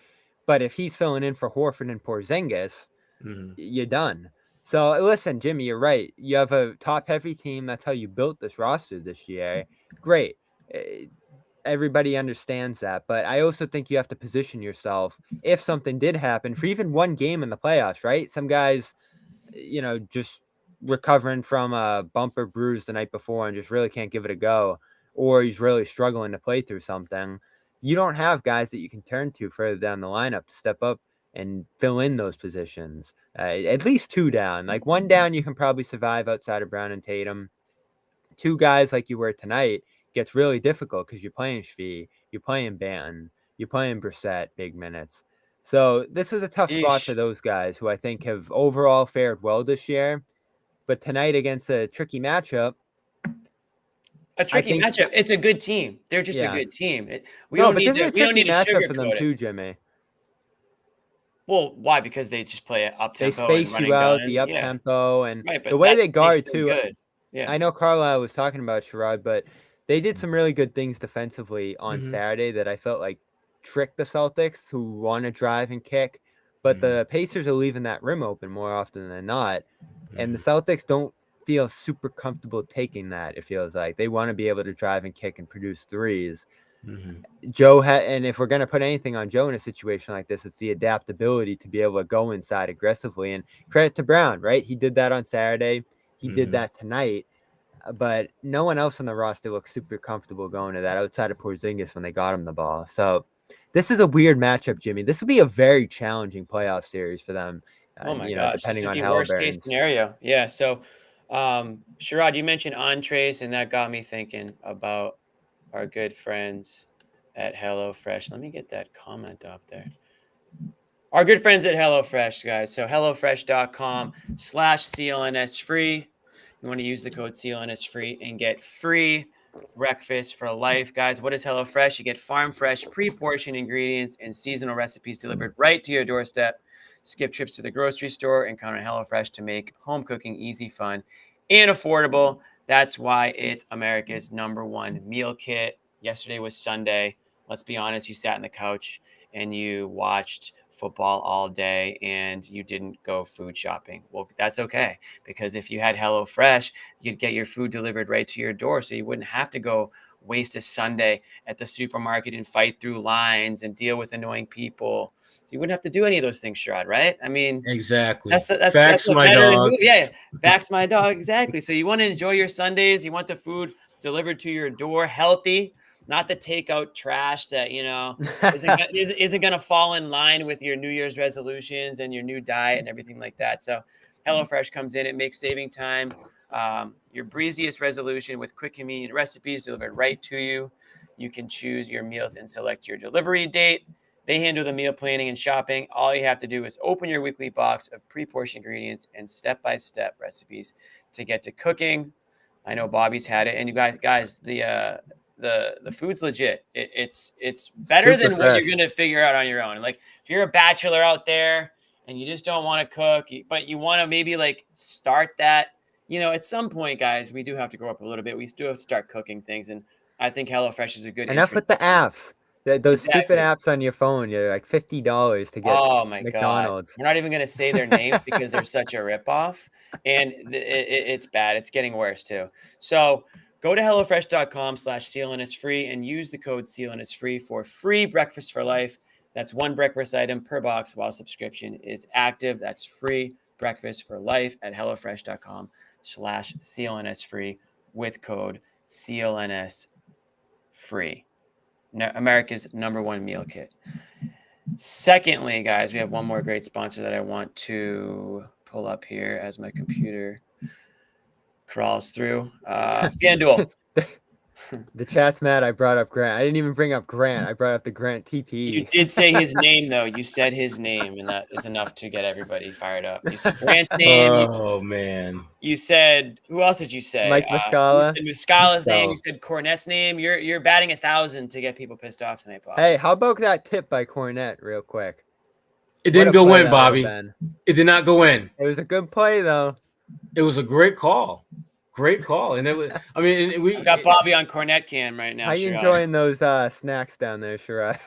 But if he's filling in for Horford and Porzingis, you're done. So listen, Jimmy, you're right. You have a top-heavy team. That's how you built this roster this year. Great. Everybody understands that, but I also think you have to position yourself if something did happen for even one game in the playoffs, right? Some guys, just recovering from a bumper bruise the night before and just really can't give it a go, or he's really struggling to play through something. You don't have guys that you can turn to further down the lineup to step up and fill in those positions. At least 2 down. Like 1 down, you can probably survive outside of Brown and Tatum. 2 guys like you were tonight gets really difficult because you're playing Shvee, you're playing Banton, you're playing Brissett big minutes. So this is a tough spot for those guys who I think have overall fared well this year. But tonight against a tricky matchup. It's a good team. They're just a good team. We No, don't but need this is a we don't tricky need to matchup for them sugarcoat too, it. Jimmy. Well, why? Because they just play up They tempo and space running you out, gun. the up tempo, and Right, but the way that they guard makes them too. good. Yeah. I know Carlisle was talking about Sherrod, but they did some really good things defensively on Saturday that I felt like tricked the Celtics, who want to drive and kick. But the Pacers are leaving that rim open more often than not. And the Celtics don't feel super comfortable taking that, it feels like. They want to be able to drive and kick and produce threes. Joe and if we're going to put anything on Joe in a situation like this, it's the adaptability to be able to go inside aggressively. And credit to Brown, right? He did that on Saturday. He did that tonight. But no one else on the roster looks super comfortable going to that outside of Porzingis when they got him the ball. So this is a weird matchup, Jimmy. This would be a very challenging playoff series for them. Oh my gosh, depending this would on be Halliburton's worst case scenario. Yeah. So, Sherrod, you mentioned entrees, and that got me thinking about our good friends at HelloFresh. Let me get that comment off there. Our good friends at HelloFresh, guys. So HelloFresh.com/CLNS free. You want to use the code CLNS free and get free breakfast for life, guys. What is HelloFresh? You get farm fresh, pre-portioned ingredients and seasonal recipes delivered right to your doorstep. Skip trips to the grocery store and count on HelloFresh to make home cooking easy, fun, and affordable. That's why it's America's #1 meal kit. Yesterday was Sunday. Let's be honest, you sat on the couch and you watched football all day and you didn't go food shopping. Well, that's okay, because if you had HelloFresh, you'd get your food delivered right to your door, so you wouldn't have to go waste a Sunday at the supermarket and fight through lines and deal with annoying people. You wouldn't have to do any of those things, Sherrod, right? I mean, Exactly. that's a Facts, my veteran dog. move. Yeah, backs my dog. Exactly. So you want to enjoy your Sundays. You want the food delivered to your door, healthy, not the takeout trash that isn't gonna fall in line with your New Year's resolutions and your new diet and everything like that. So HelloFresh comes in. It makes saving time your breeziest resolution with quick, convenient recipes delivered right to you. You can choose your meals and select your delivery date. They handle the meal planning and shopping. All you have to do is open your weekly box of pre-portioned ingredients and step-by-step recipes to get to cooking. I know Bobby's had it, and you guys, the food's legit. It's better Super than what you're fresh. gonna figure out on your own. Like if you're a bachelor out there and you just don't want to cook, but you want to maybe like start that. At some point, guys, we do have to grow up a little bit. We still have to start cooking things, and I think HelloFresh is a good Enough with the introduction. apps. Those stupid Exactly. apps on your phone. You're like $50 to get Oh my God. McDonald's. We're not even going to say their names because they're such a ripoff. And it's bad. It's getting worse too. So go to HelloFresh.com/CLNS free and use the code CLNS free for free breakfast for life. That's one breakfast item per box while subscription is active. That's free breakfast for life at HelloFresh.com/CLNS free with code CLNS free. America's #1 meal kit. Secondly, guys, we have one more great sponsor that I want to pull up here as my computer crawls through. FanDuel. The chat's mad I brought up Grant. I didn't even bring up Grant. I brought up the Grant You TP. did say his name, though. You said his name, and that is enough to get everybody fired up. You said Grant's name. Oh man. You said, who else did you say? Mike You Muscala. said Muscala's name. Muscala. You said Cornette's name. You're batting 1,000 to get people pissed off tonight, Bob. Hey, how about that tip by Cornette real quick? It What didn't a go play in, that would've Bobby. been. It did not go in. It was a good play, though. It was a great call. Great call. And it was, I mean, We got Bobby on Cornette cam right now. How you Sherrod. enjoying those snacks down there, Sherrod?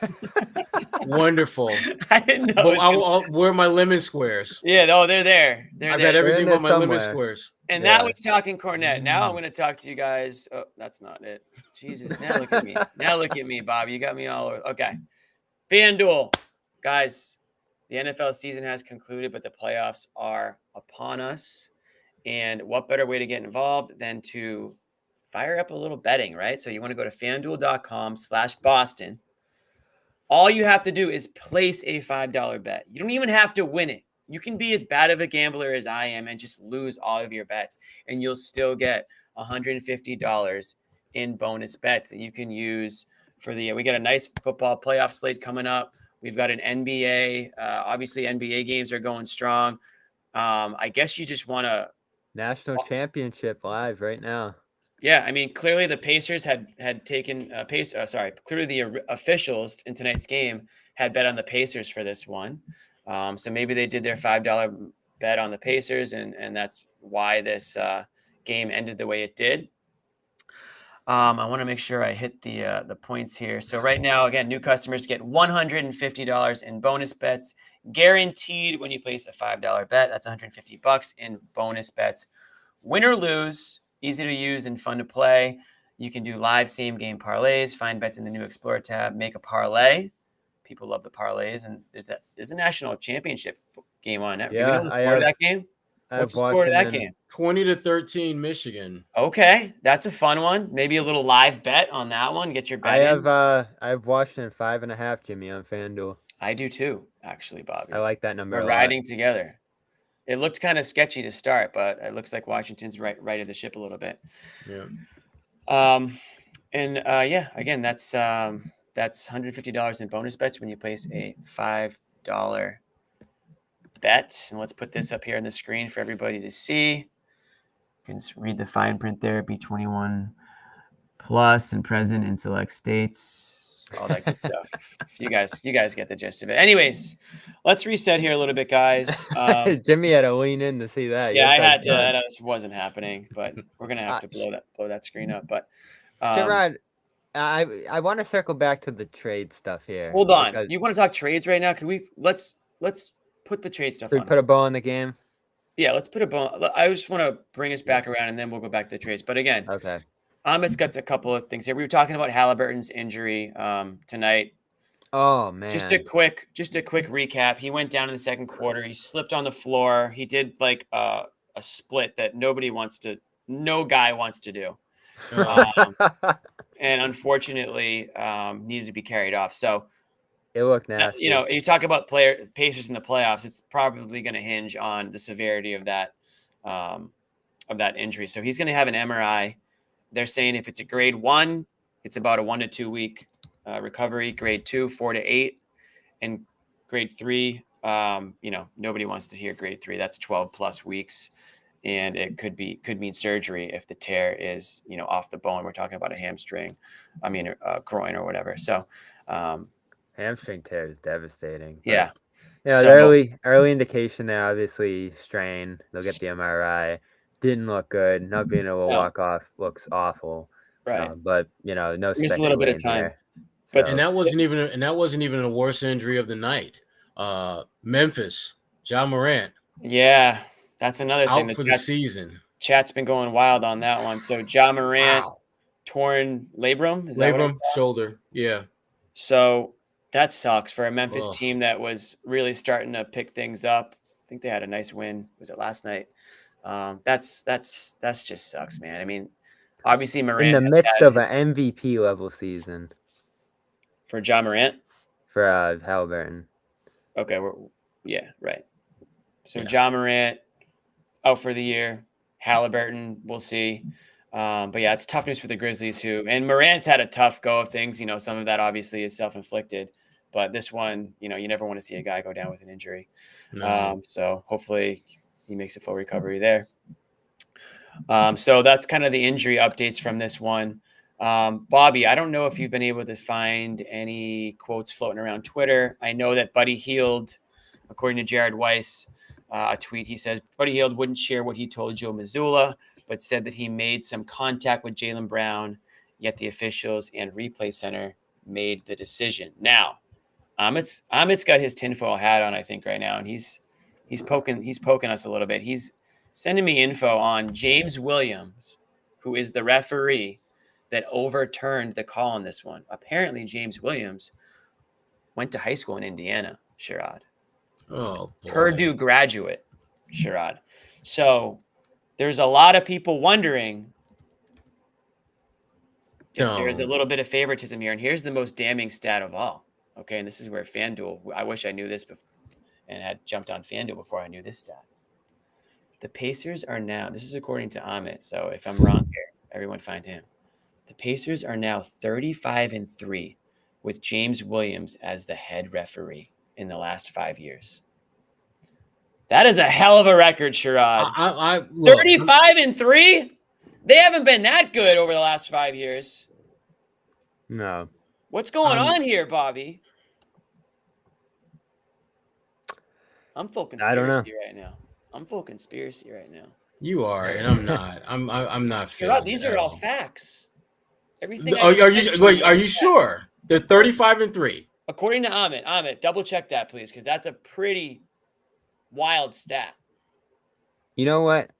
wonderful. I didn't know. Well, where are my lemon squares? Yeah, they're there. They're I there. got everything there but my lemon somewhere. squares. And Yeah. that was talking Cornette. Now I'm going to talk to you guys. Oh, that's not it. Jesus, now look at me. Now look at me, Bob. You got me all over. Okay. FanDuel. Guys, the NFL season has concluded, but the playoffs are upon us. And what better way to get involved than to fire up a little betting, right? So you want to go to FanDuel.com/Boston. All you have to do is place a $5 bet. You don't even have to win it. You can be as bad of a gambler as I am and just lose all of your bets, and you'll still get $150 in bonus bets that you can use for the. We got a nice football playoff slate coming up. We've got an NBA. Obviously, NBA games are going strong. I guess you just want to. National championship live right now. Yeah, I mean, clearly the Pacers had taken clearly the officials in tonight's game had bet on the Pacers for this one. So maybe they did their $5 bet on the Pacers, and that's why this game ended the way it did. I want to make sure I hit the points here. So right now, again, new customers get $150 in bonus bets guaranteed when you place a $5 bet. That's $150 in bonus bets. Win or lose, easy to use and fun to play. You can do live same game parlays, find bets in the new Explorer tab, make a parlay. People love the parlays, and there's a national championship game on it. Yeah, Do we know the score of that game? What's the score of that game? 20-13 Michigan. Okay, that's a fun one. Maybe a little live bet on that one. Get your bet in. I have Washington 5.5, Jimmy, on FanDuel. I do too, actually, Bobby. I like that number. We're a lot. riding together. It looked kind of sketchy to start, but it looks like Washington's righted the ship a little bit. Yeah. Again, that's That's $150 in bonus bets when you place a $5 bet. And let's put this up here on the screen for everybody to see. You can just read the fine print there. Be 21 plus and present in select states. All that good stuff. You guys get the gist of it. Anyways, let's reset here a little bit, guys. Jimmy had to lean in to see that. Yeah, You're I had to. touchdown. That wasn't happening, but we're gonna have to blow that screen up. But Sherrod, I want to circle back to the trade stuff here. hold on. because You want to talk trades right now? Can we let's put the trade stuff we on. put a bow in the game. Yeah, let's put a bow. I just want to bring us back around, and then we'll go back to the trades. But again, Okay. Amit's got a couple of things here. We were talking about Halliburton's injury tonight. Oh man. Just a quick recap. He went down in the second quarter. He slipped on the floor. He did like a split that no guy wants to do. And unfortunately, needed to be carried off. So it looked nasty. You talk about Pacers in the playoffs. It's probably going to hinge on the severity of that injury. So he's going to have an MRI. They're saying if it's a grade 1, it's about a 1 to 2 week recovery. Grade 2, 4 to 8, and grade 3. Nobody wants to hear grade 3. That's 12 plus weeks. And it could mean surgery if the tear is, off the bone. We're talking about a hamstring, a groin or whatever. So, hamstring tear is devastating. Yeah. Yeah. The early indication there, obviously strain. They'll get the MRI. Didn't look good. Not being able to walk off looks awful. Right. But no missed a little bit of time. But and that wasn't even a worst injury of the night. Memphis, Ja Morant. Yeah. That's another thing. Out for the season. Chat's been going wild on that one. So Ja Morant, torn labrum. Labrum, shoulder. Yeah. So that sucks for a Memphis team that was really starting to pick things up. I think they had a nice win. Was it last night? That's just sucks, man. I mean, obviously Morant in the midst of an MVP level season for Ja Morant. For Halliburton. Okay, right. So Ja Morant out for the year. Halliburton, we'll see. But yeah, it's tough news for the Grizzlies and Morant's had a tough go of things. Some of that obviously is self-inflicted, but this one, you never want to see a guy go down with an injury. No. So hopefully he makes a full recovery there. So that's kind of the injury updates from this one. Bobby, I don't know if you've been able to find any quotes floating around Twitter. I know that Buddy Hield, according to Jared Weiss, a tweet, he says, Buddy Hield wouldn't share what he told Joe Missoula, but said that he made some contact with Jaylen Brown, yet the officials and replay center made the decision. Now, Amit's got his tinfoil hat on, I think, right now, and he's poking us a little bit. He's sending me info on James Williams, who is the referee that overturned the call on this one. Apparently, James Williams went to high school in Indiana, Sherrod. Oh, boy. Purdue graduate, Sherrod. So there's a lot of people wondering if there's a little bit of favoritism here. And here's the most damning stat of all. Okay, and this is where FanDuel, I wish I knew this and had jumped on FanDuel before I knew this stat. The Pacers are now, this is according to Amit, so if I'm wrong here, everyone find him. The Pacers are now 35-3 with James Williams as the head referee in the last 5 years. That is a hell of a record, Sherrod. 35-3? They haven't been that good over the last 5 years. No. What's going on here, Bobby? I'm full conspiracy right now. I'm full conspiracy right now. You are, and I'm not. I'm not. Sherrod, these are all facts. Everything. Are you sure? They're 35-3. According to Amit, double check that, please, because that's a pretty wild stat. You know what?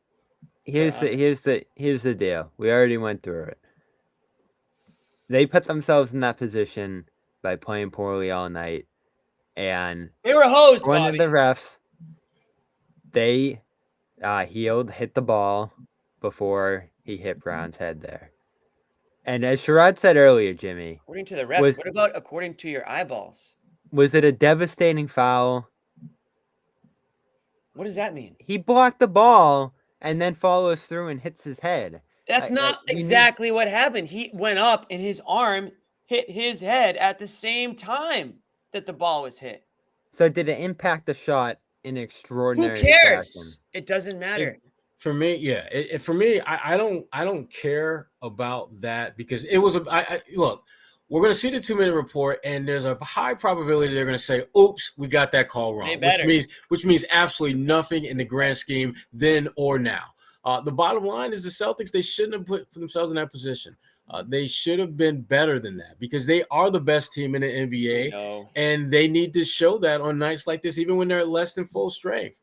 Here's the deal. We already went through it. They put themselves in that position by playing poorly all night, and they were hosed. One of the refs, they Hield hit the ball before he hit Brown's head there. And as Sherrod said earlier, Jimmy, according to the refs, what about according to your eyeballs? Was it a devastating foul? What does that mean? He blocked the ball and then follows through and hits his head. That's not exactly what happened. He went up and his arm hit his head at the same time that the ball was hit. So did it impact the shot in Who extraordinary cares? fashion? It doesn't matter. For me, yeah. For me, I don't care about that because it was look. We're going to see the 2-minute report, and there's a high probability they're going to say, "Oops, we got that call wrong," which means absolutely nothing in the grand scheme then or now. The bottom line is the Celtics, they shouldn't have put themselves in that position. They should have been better than that because they are the best team in the NBA, and they need to show that on nights like this, even when they're at less than full strength.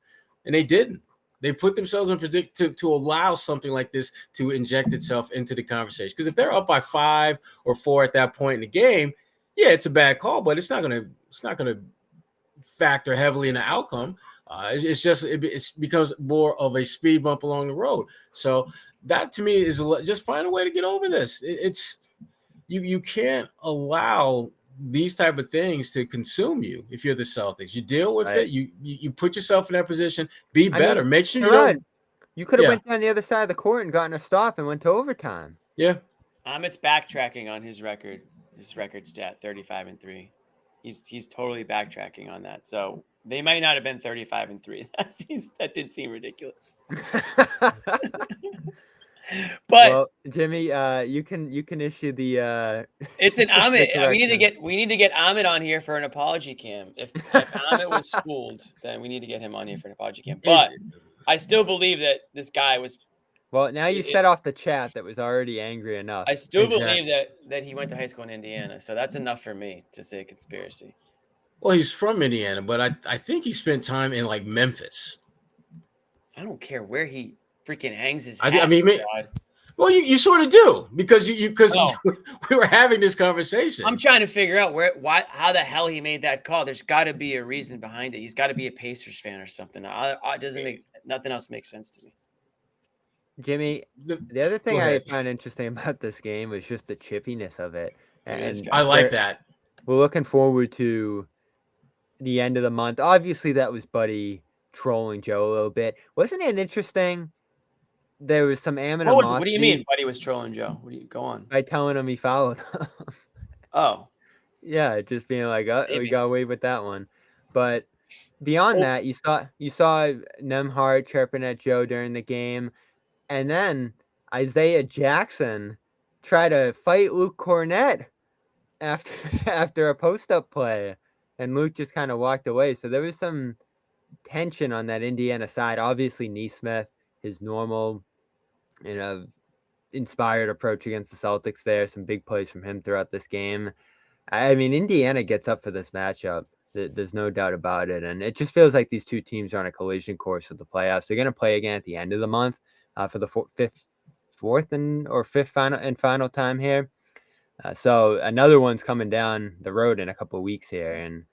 And they didn't. They put themselves in to allow something like this to inject itself into the conversation. Because if they're up by 5 or 4 at that point in the game, yeah, it's a bad call, but it's not gonna factor heavily in the outcome. It becomes more of a speed bump along the road. So that to me is just find a way to get over this. You can't allow these type of things to consume you. If you're the Celtics, you deal with it. You put yourself in that position. Be better. Make sure you could have went down the other side of the court and gotten a stop and went to overtime. Yeah. Amit's backtracking on his record stat, 35-3. He's totally backtracking on that. So they might not have been 35-3. That did seem ridiculous. But well, Jimmy, you can issue the. It's an Amit. We need to get Amit on here for an apology cam. If Amit was schooled, then we need to get him on here for an apology cam. But I still believe that this guy was. Well, now you set off the chat that was already angry enough. I still believe that he went to high school in Indiana, so that's enough for me to say conspiracy. Well, he's from Indiana, but I think he spent time in like Memphis. I don't care where he freaking hangs his hat. Well, you sort of do because we were having this conversation. I'm trying to figure out how the hell he made that call. There's got to be a reason behind it. He's got to be a Pacers fan or something. Nothing else makes sense to me. Jimmy, the other thing I found interesting about this game was just the chippiness of it, and I like that. We're looking forward to the end of the month. Obviously, that was Buddy trolling Joe a little bit. Wasn't it interesting? There was some animosity. What do you mean Buddy was trolling Joe? Go on. By telling him he followed him. Oh. Yeah, just being like, we got away with that one. But beyond that, you saw Nembhard chirping at Joe during the game. And then Isaiah Jackson tried to fight Luke Cornett after a post-up play. And Luke just kind of walked away. So there was some tension on that Indiana side. Obviously, Neesmith, his normal, inspired approach against the Celtics there. Some big plays from him throughout this game. I mean, Indiana gets up for this matchup. There's no doubt about it. And it just feels like these two teams are on a collision course with the playoffs. They're going to play again at the end of the month for the fourth and fifth final time here. So another one's coming down the road in a couple of weeks here. And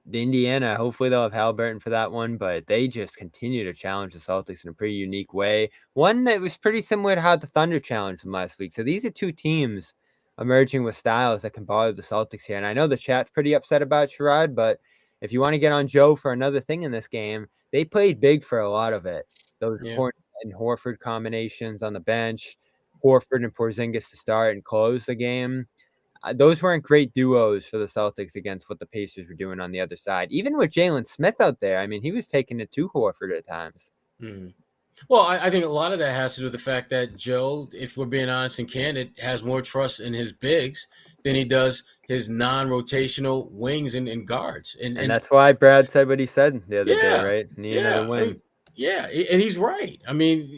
the Indiana, hopefully they'll have Halliburton for that one, but they just continue to challenge the Celtics in a pretty unique way. One that was pretty similar to how the Thunder challenged them last week. So these are two teams emerging with styles that can bother the Celtics here. And I know the chat's pretty upset about Sherrod, but if you want to get on Joe for another thing in this game, they played big for a lot of it. Those Hornet and Horford combinations on the bench, Horford and Porzingis to start and close the game. Those weren't great duos for the Celtics against what the Pacers were doing on the other side. Even with Jalen Smith out there, I mean, he was taking it to Horford at times. Mm-hmm. Well, I think a lot of that has to do with the fact that Joe, if we're being honest and candid, has more trust in his bigs than he does his non-rotational wings and guards. And that's why Brad said what he said the other day, right? Need another wing. And he's right. I mean,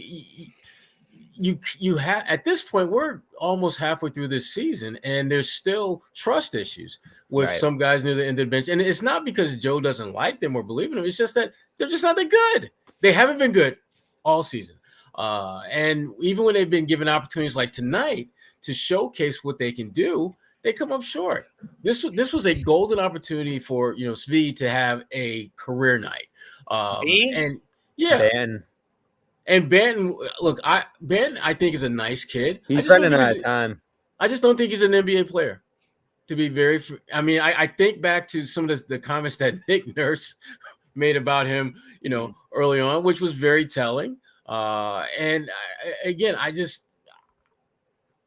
you have at this point we're almost halfway through this season, and there's still trust issues with some guys near the end of the bench. And it's not because Joe doesn't like them or believe in them. It's just that they're just not that good. They haven't been good all season. And even when they've been given opportunities like tonight to showcase what they can do, they come up short. This was a golden opportunity for Svi to have a career night. And Ben, look, Ben I think is a nice kid. He's running out of time. I just don't think he's an NBA player. To be I think back to some of the comments that Nick Nurse made about him, early on, which was very telling. And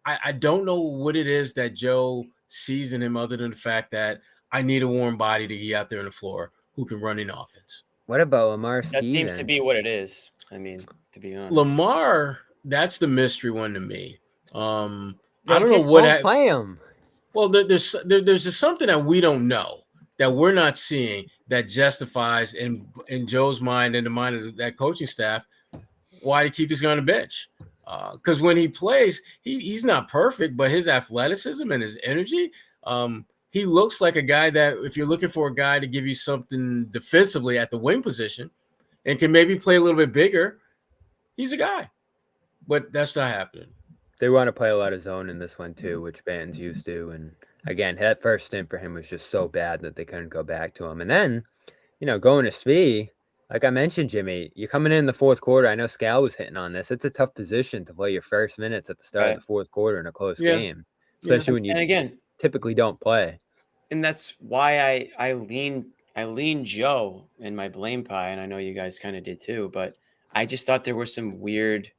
I don't know what it is that Joe sees in him other than the fact that I need a warm body to get out there on the floor who can run in offense. What about Lamar That Stevens? seems to be what it is. I mean, to be honest. Lamar, that's the mystery one to me. I They don't know just what won't play him. Well, there's just something that we don't know, that we're not seeing, that justifies in Joe's mind and the mind of that coaching staff why to keep this guy on the bench. Because when he plays, he's not perfect, but his athleticism and his energy, he looks like a guy that if you're looking for a guy to give you something defensively at the wing position and can maybe play a little bit bigger, he's a guy. But that's not happening. They want to play a lot of zone in this one too, which Banton's used to. And again, that first stint for him was just so bad that they couldn't go back to him. And then, going to Svi, like I mentioned, Jimmy, you're coming in the fourth quarter. I know Scal was hitting on this. It's a tough position to play your first minutes at the start of the fourth quarter in a close game, especially when you typically don't play. And that's why I lean Joe in my blame pie, and I know you guys kind of did too, but I just thought there were some weird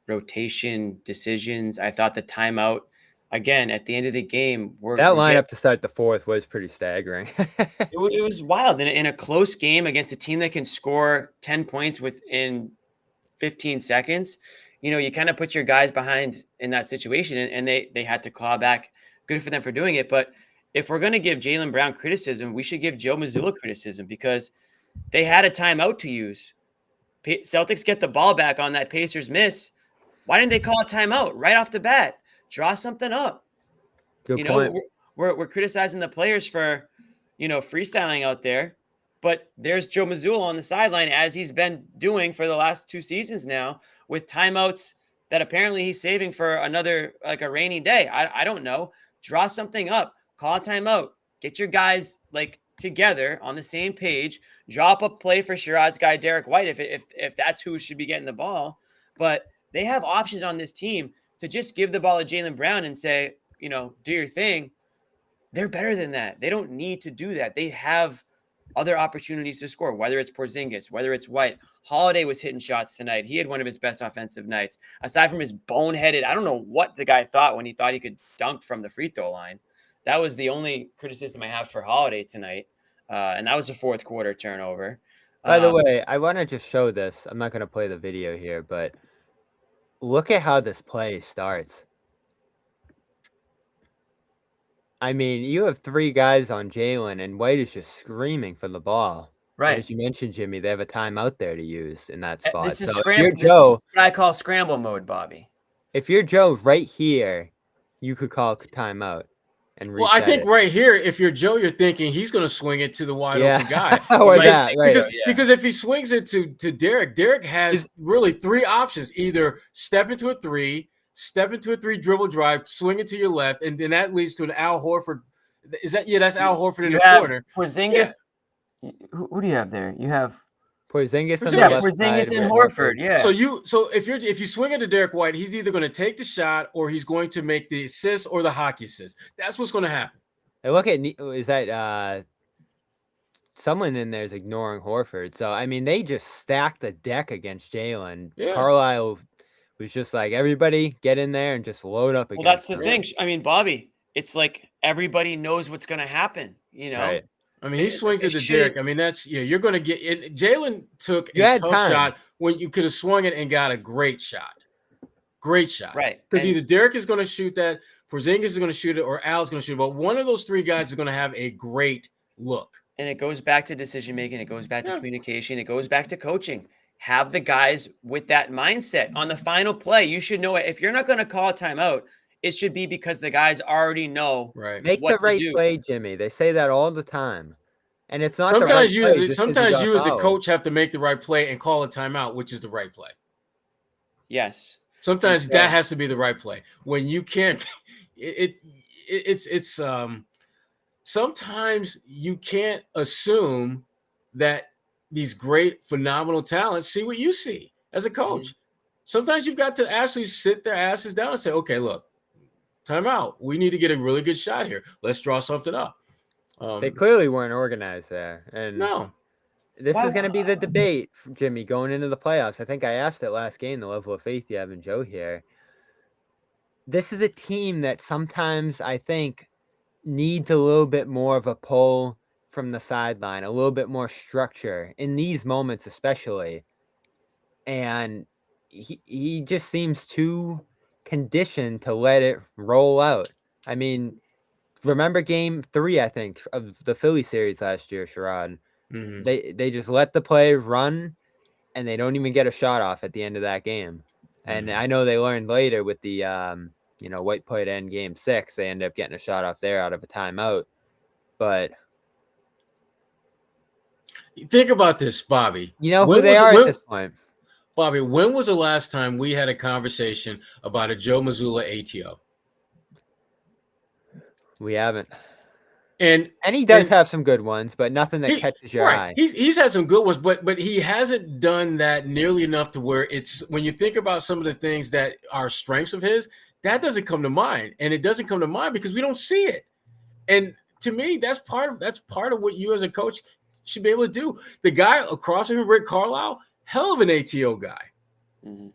rotation decisions. I thought the timeout, again, at the end of the game, that lineup to start the fourth was pretty staggering. It was wild. In a close game against a team that can score 10 points within 15 seconds, you kind of put your guys behind in that situation, and they had to claw back. Good for them for doing it. But if we're going to give Jaylen Brown criticism, we should give Joe Missoula criticism because they had a timeout to use. Celtics get the ball back on that Pacers miss. Why didn't they call a timeout right off the bat? Draw something up. Good point. We're criticizing the players for, freestyling out there, but there's Joe Missoula on the sideline as he's been doing for the last 2 seasons now with timeouts that apparently he's saving for another, like a rainy day. I don't know. Draw something up, call a timeout, get your guys together on the same page, drop a play for Sherrod's guy, Derek White, if that's who should be getting the ball. But they have options on this team to just give the ball to Jaylen Brown and say, do your thing. They're better than that. They don't need to do that. They have other opportunities to score, whether it's Porzingis, whether it's White. Holiday was hitting shots tonight. He had one of his best offensive nights. Aside from his boneheaded, I don't know what the guy thought when he thought he could dunk from the free throw line. That was the only criticism I have for Holiday tonight. And that was a fourth quarter turnover. By the way, I want to just show this. I'm not going to play the video here, but look at how this play starts. I mean, you have 3 guys on Jaylen, and White is just screaming for the ball. Right. And as you mentioned, Jimmy, they have a timeout there to use in that spot. This is so Joe, this is what I call scramble mode, Bobby. If you're Joe right here, you could call a timeout and reset. Well, I think right here, if you're Joe, you're thinking he's going to swing it to the wide open guy. Or that, right. Because if he swings it to Derek has really 3 options: either step into a 3, step into a 3 dribble drive, swing it to your left, and then that leads to an Al Horford. Is that that's Al Horford in the corner? Porzingis. Yeah. Who do you have there? You have Porzingis and Porzingis and Horford. Yeah. So if you swing it to Derek White, he's either going to take the shot or he's going to make the assist or the hockey assist. That's what's going to happen. Hey, look at is that someone in there is ignoring Horford. So I mean, they just stacked the deck against Jaylen. Yeah. Carlisle was just like, everybody get in there and just load up again. Well, that's the thing. I mean, Bobby, it's like everybody knows what's going to happen, Right. I mean, he swings it to Derek. I mean, that's you're going to get it. Jaylen took a tough shot when you could have swung it and got a great shot. Great shot. Right. Because either Derek is going to shoot that, Porzingis is going to shoot it, or Al's going to shoot it. But one of those 3 guys is going to have a great look. And it goes back to decision making. It goes back to communication. It goes back to coaching. Have the guys with that mindset. On the final play, you should know it. If you're not going to call a timeout, it should be because the guys already know. Right. Make the right play, Jimmy. They say that all the time. And it's not sometimes the right play. Sometimes you as a coach have to make the right play and call a timeout, which is the right play. Yes. Sometimes that has to be the right play. When you can't, it's sometimes you can't assume that these great, phenomenal talents see what you see as a coach. Mm-hmm. Sometimes you've got to actually sit their asses down and say, okay, look, timeout. We need to get a really good shot here. Let's draw something up. They clearly weren't organized there. And no. This is going to be the debate, Jimmy, going into the playoffs. I think I asked it last game, the level of faith you have in Joe here. This is a team that sometimes I think needs a little bit more of a pull from the sideline, a little bit more structure in these moments, especially. And he just seems too conditioned to let it roll out. I mean, remember game 3, I think, of the Philly series last year, Sherrod? Mhm. They just let the play run, and they don't even get a shot off at the end of that game. And I know they learned later with the white play to end game 6, they ended up getting a shot off there out of a timeout. But Think about this, Bobby. you know who they are at this point. Bobby, when was the last time we had a conversation about a Joe Missoula ATO? We haven't. And he does have some good ones, but nothing that catches your eye. He's had some good ones, but he hasn't done that nearly enough to where it's, when you think about some of the things that are strengths of his, that doesn't come to mind. And it doesn't come to mind because we don't see it. And to me, that's part of what you as a coach should be able to do. The guy across from him, Rick Carlisle, hell of an ATO guy. Mm-hmm.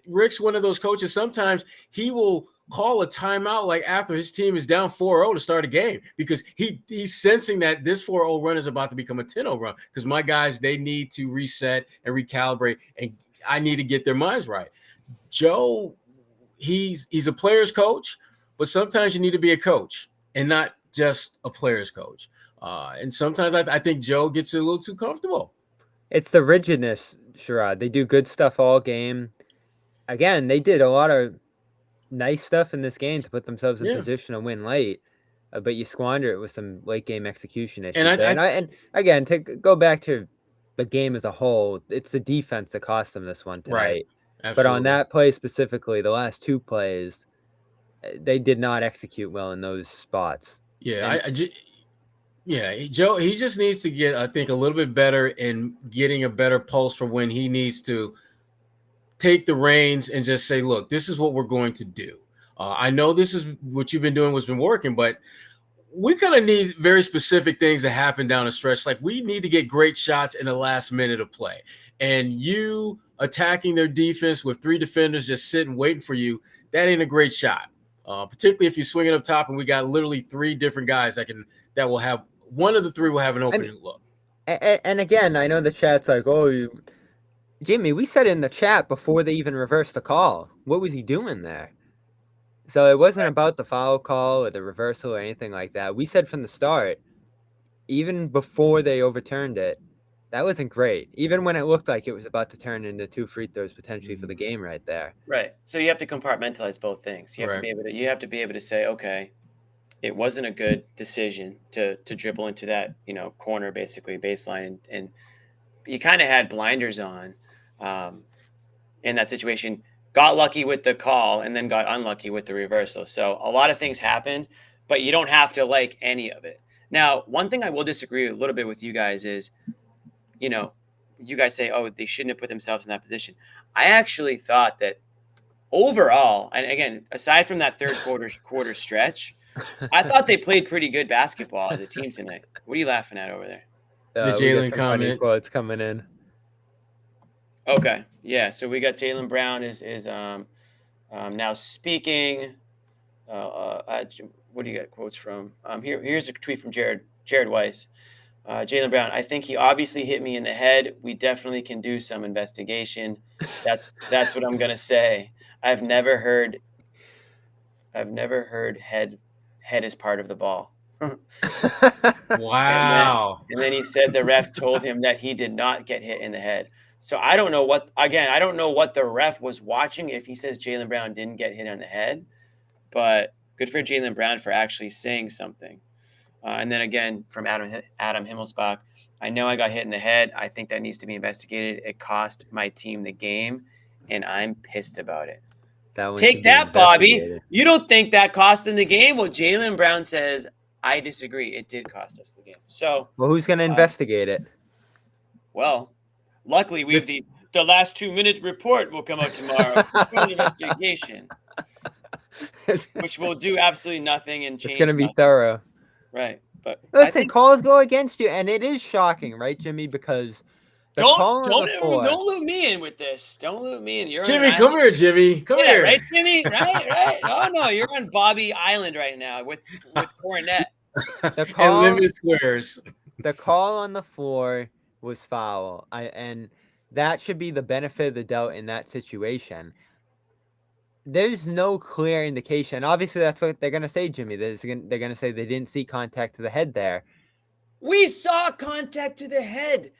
Rick's one of those coaches. Sometimes he will call a timeout like after his team is down 4-0 to start a game because he's sensing that this 4-0 run is about to become a 10-0 run because my guys, they need to reset and recalibrate, and I need to get their minds right. Joe, he's a player's coach, but sometimes you need to be a coach and not just a player's coach. And sometimes I think Joe gets a little too comfortable. It's the rigidness, Sherrod. They do good stuff all game. Again, they did a lot of nice stuff in this game to put themselves in position to win late, but you squander it with some late game execution issues. And again, to go back to the game as a whole, it's the defense that cost them this one tonight. Right. Absolutely. But on that play specifically, the last 2 plays, they did not execute well in those spots. Yeah, Joe, he just needs to get, I think, a little bit better in getting a better pulse for when he needs to take the reins and just say, look, this is what we're going to do. I know this is what you've been doing, what's been working, but we kind of need very specific things to happen down the stretch. Like we need to get great shots in the last minute of play. And you attacking their defense with 3 defenders just sitting, waiting for you, that ain't a great shot. Particularly if you swing it up top and we got literally 3 different guys that will have, one of the 3 will have an opening look. And again, I know the chat's like, Jimmy, we said in the chat before they even reversed the call. What was he doing there? So it wasn't about the foul call or the reversal or anything like that. We said from the start, even before they overturned it, that wasn't great. Even when it looked like it was about to turn into 2 free throws potentially for the game right there. Right. So you have to compartmentalize both things. You have to be able to say, okay, it wasn't a good decision to dribble into that, corner, basically baseline, and you kind of had blinders on in that situation. Got lucky with the call and then got unlucky with the reversal. So a lot of things happened, but you don't have to like any of it. Now, one thing I will disagree a little bit with you guys is, you guys say, oh, they shouldn't have put themselves in that position. I actually thought that overall, and again, aside from that third quarter stretch, I thought they played pretty good basketball as a team tonight. What are you laughing at over there? The Jalen comment quotes coming in. Okay, yeah. So we got Jaylen Brown is now speaking. What do you got quotes from? Here's a tweet from Jared Weiss. Jaylen Brown, I think he obviously hit me in the head. We definitely can do some investigation. That's what I'm gonna say. I've never heard head is part of the ball. Wow. And then he said the ref told him that he did not get hit in the head. So I don't know what the ref was watching if he says Jaylen Brown didn't get hit on the head, but good for Jaylen Brown for actually saying something. And then again, from Adam Himmelsbach, I know I got hit in the head. I think that needs to be investigated. It cost my team the game, and I'm pissed about it. Take that, Bobby. You don't think that cost them the game? Well, Jaylen Brown says, I disagree. It did cost us the game. So, well, who's going to investigate it? Well, luckily, we have the last 2-minute report will come out tomorrow for the investigation, which will do absolutely nothing and change. It's going to be nothing. Thorough. Right. But listen, calls go against you, and it is shocking, right, Jimmy? Because The call on the four. Don't loop me in with this. Don't loop me in. You're Jimmy, on an come island. here, Jimmy. Come Yeah, here. right, Jimmy? Right. Oh no, you're on Bobby Island right now with Cornette. The And call, limit squares. the call on the four was foul. And that should be the benefit of the doubt in that situation. There's no clear indication. Obviously, that's what they're gonna say, Jimmy. They're gonna say they didn't see contact to the head there. We saw contact to the head.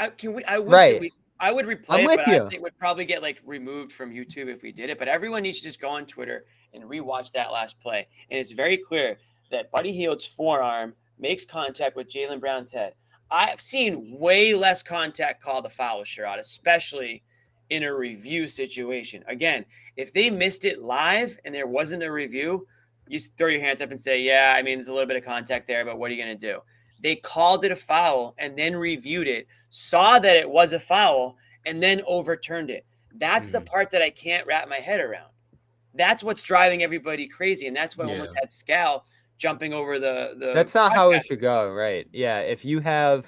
I wish that Right. I would replay I'm it, with but you. I think it would probably get like removed from YouTube if we did it. But everyone needs to just go on Twitter and rewatch that last play. And it's very clear that Buddy Hield's forearm makes contact with Jaylen Brown's head. I've seen way less contact called the foul, Sherrod, especially in a review situation. Again, if they missed it live and there wasn't a review, you throw your hands up and say, yeah, I mean, there's a little bit of contact there, but what are you going to do? They called it a foul and then reviewed it, saw that it was a foul, and then overturned it. That's the part that I can't wrap my head around. That's driving everybody crazy, and that's why I almost had Scal jumping over the That's not how it podcast. should go, right? Yeah, if you have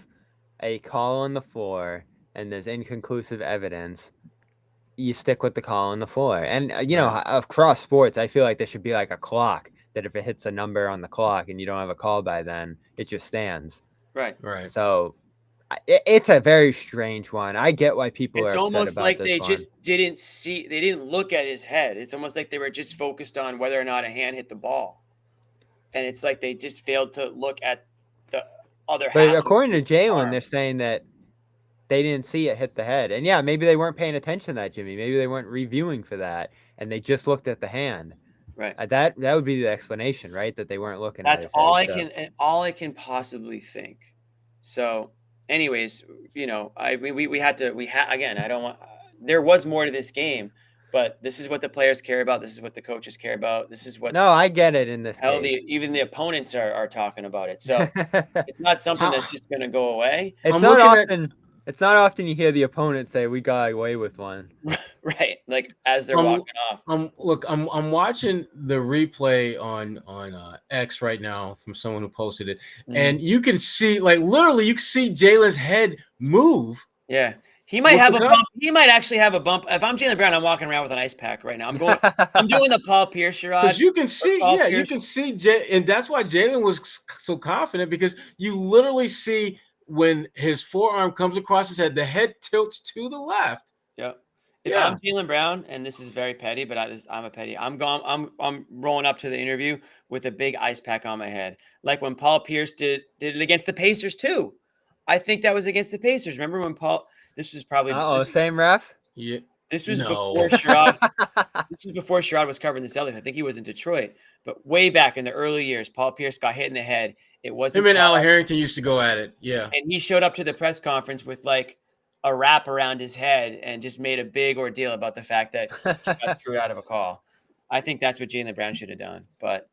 a call on the floor and there's inconclusive evidence, you stick with the call on the floor. And you know, across sports, I feel like there should be like a clock that if it hits a number on the clock and you don't have a call by then, it just stands. Right. So it's a very strange one. I get why people It's are upset almost about like this they one. just they didn't look at his head. It's almost like they were just focused on whether or not a hand hit the ball. And it's like they just failed to look at the other half. But according to of the Jalen, arm. they're saying that they didn't see it hit the head. And yeah, maybe they weren't paying attention to that, Jimmy. Maybe they weren't reviewing for that, and they just looked at the hand. Right. That would be the explanation, right? That they weren't looking at That's his all head, all I can possibly think. So, anyways, you know, we had again, I don't want there was more to this game, but this is what the players care about. This is what the coaches care about. This is what No, I get it in this hell case. even the opponents are talking about it. So it's not something that's just going to go away. It's not often you hear the opponent say we got away with one. Right, like as they're walking off. I'm watching the replay on X right now from someone who posted it, and you can see, like, literally, you can see Jalen's head move. Yeah, he might have a bump. He might actually have a bump. If I'm Jaylen Brown, I'm walking around with an ice pack right now. I'm doing the Paul Pierce, Sherrod. Because you can see, you can see, and that's why Jalen was so confident, because you literally see when his forearm comes across his head, the head tilts to the left. Yep. If I'm Jaylen Brown, and this is very petty, but I'm a petty. I'm rolling up to the interview with a big ice pack on my head, like when Paul Pierce did it against the Pacers too. I think that was against the Pacers. Remember when Paul? This was probably same ref. Yeah. This was before Sherrod. This is before Sherrod was covering the Celtics. I think he was in Detroit, but way back in the early years, Paul Pierce got hit in the head. It wasn't him and Al Harrington used to go at it. Yeah, and he showed up to the press conference with like a wrap around his head and just made a big ordeal about the fact that he got screwed out of a call. I think that's what Jaylen Brown should have done, but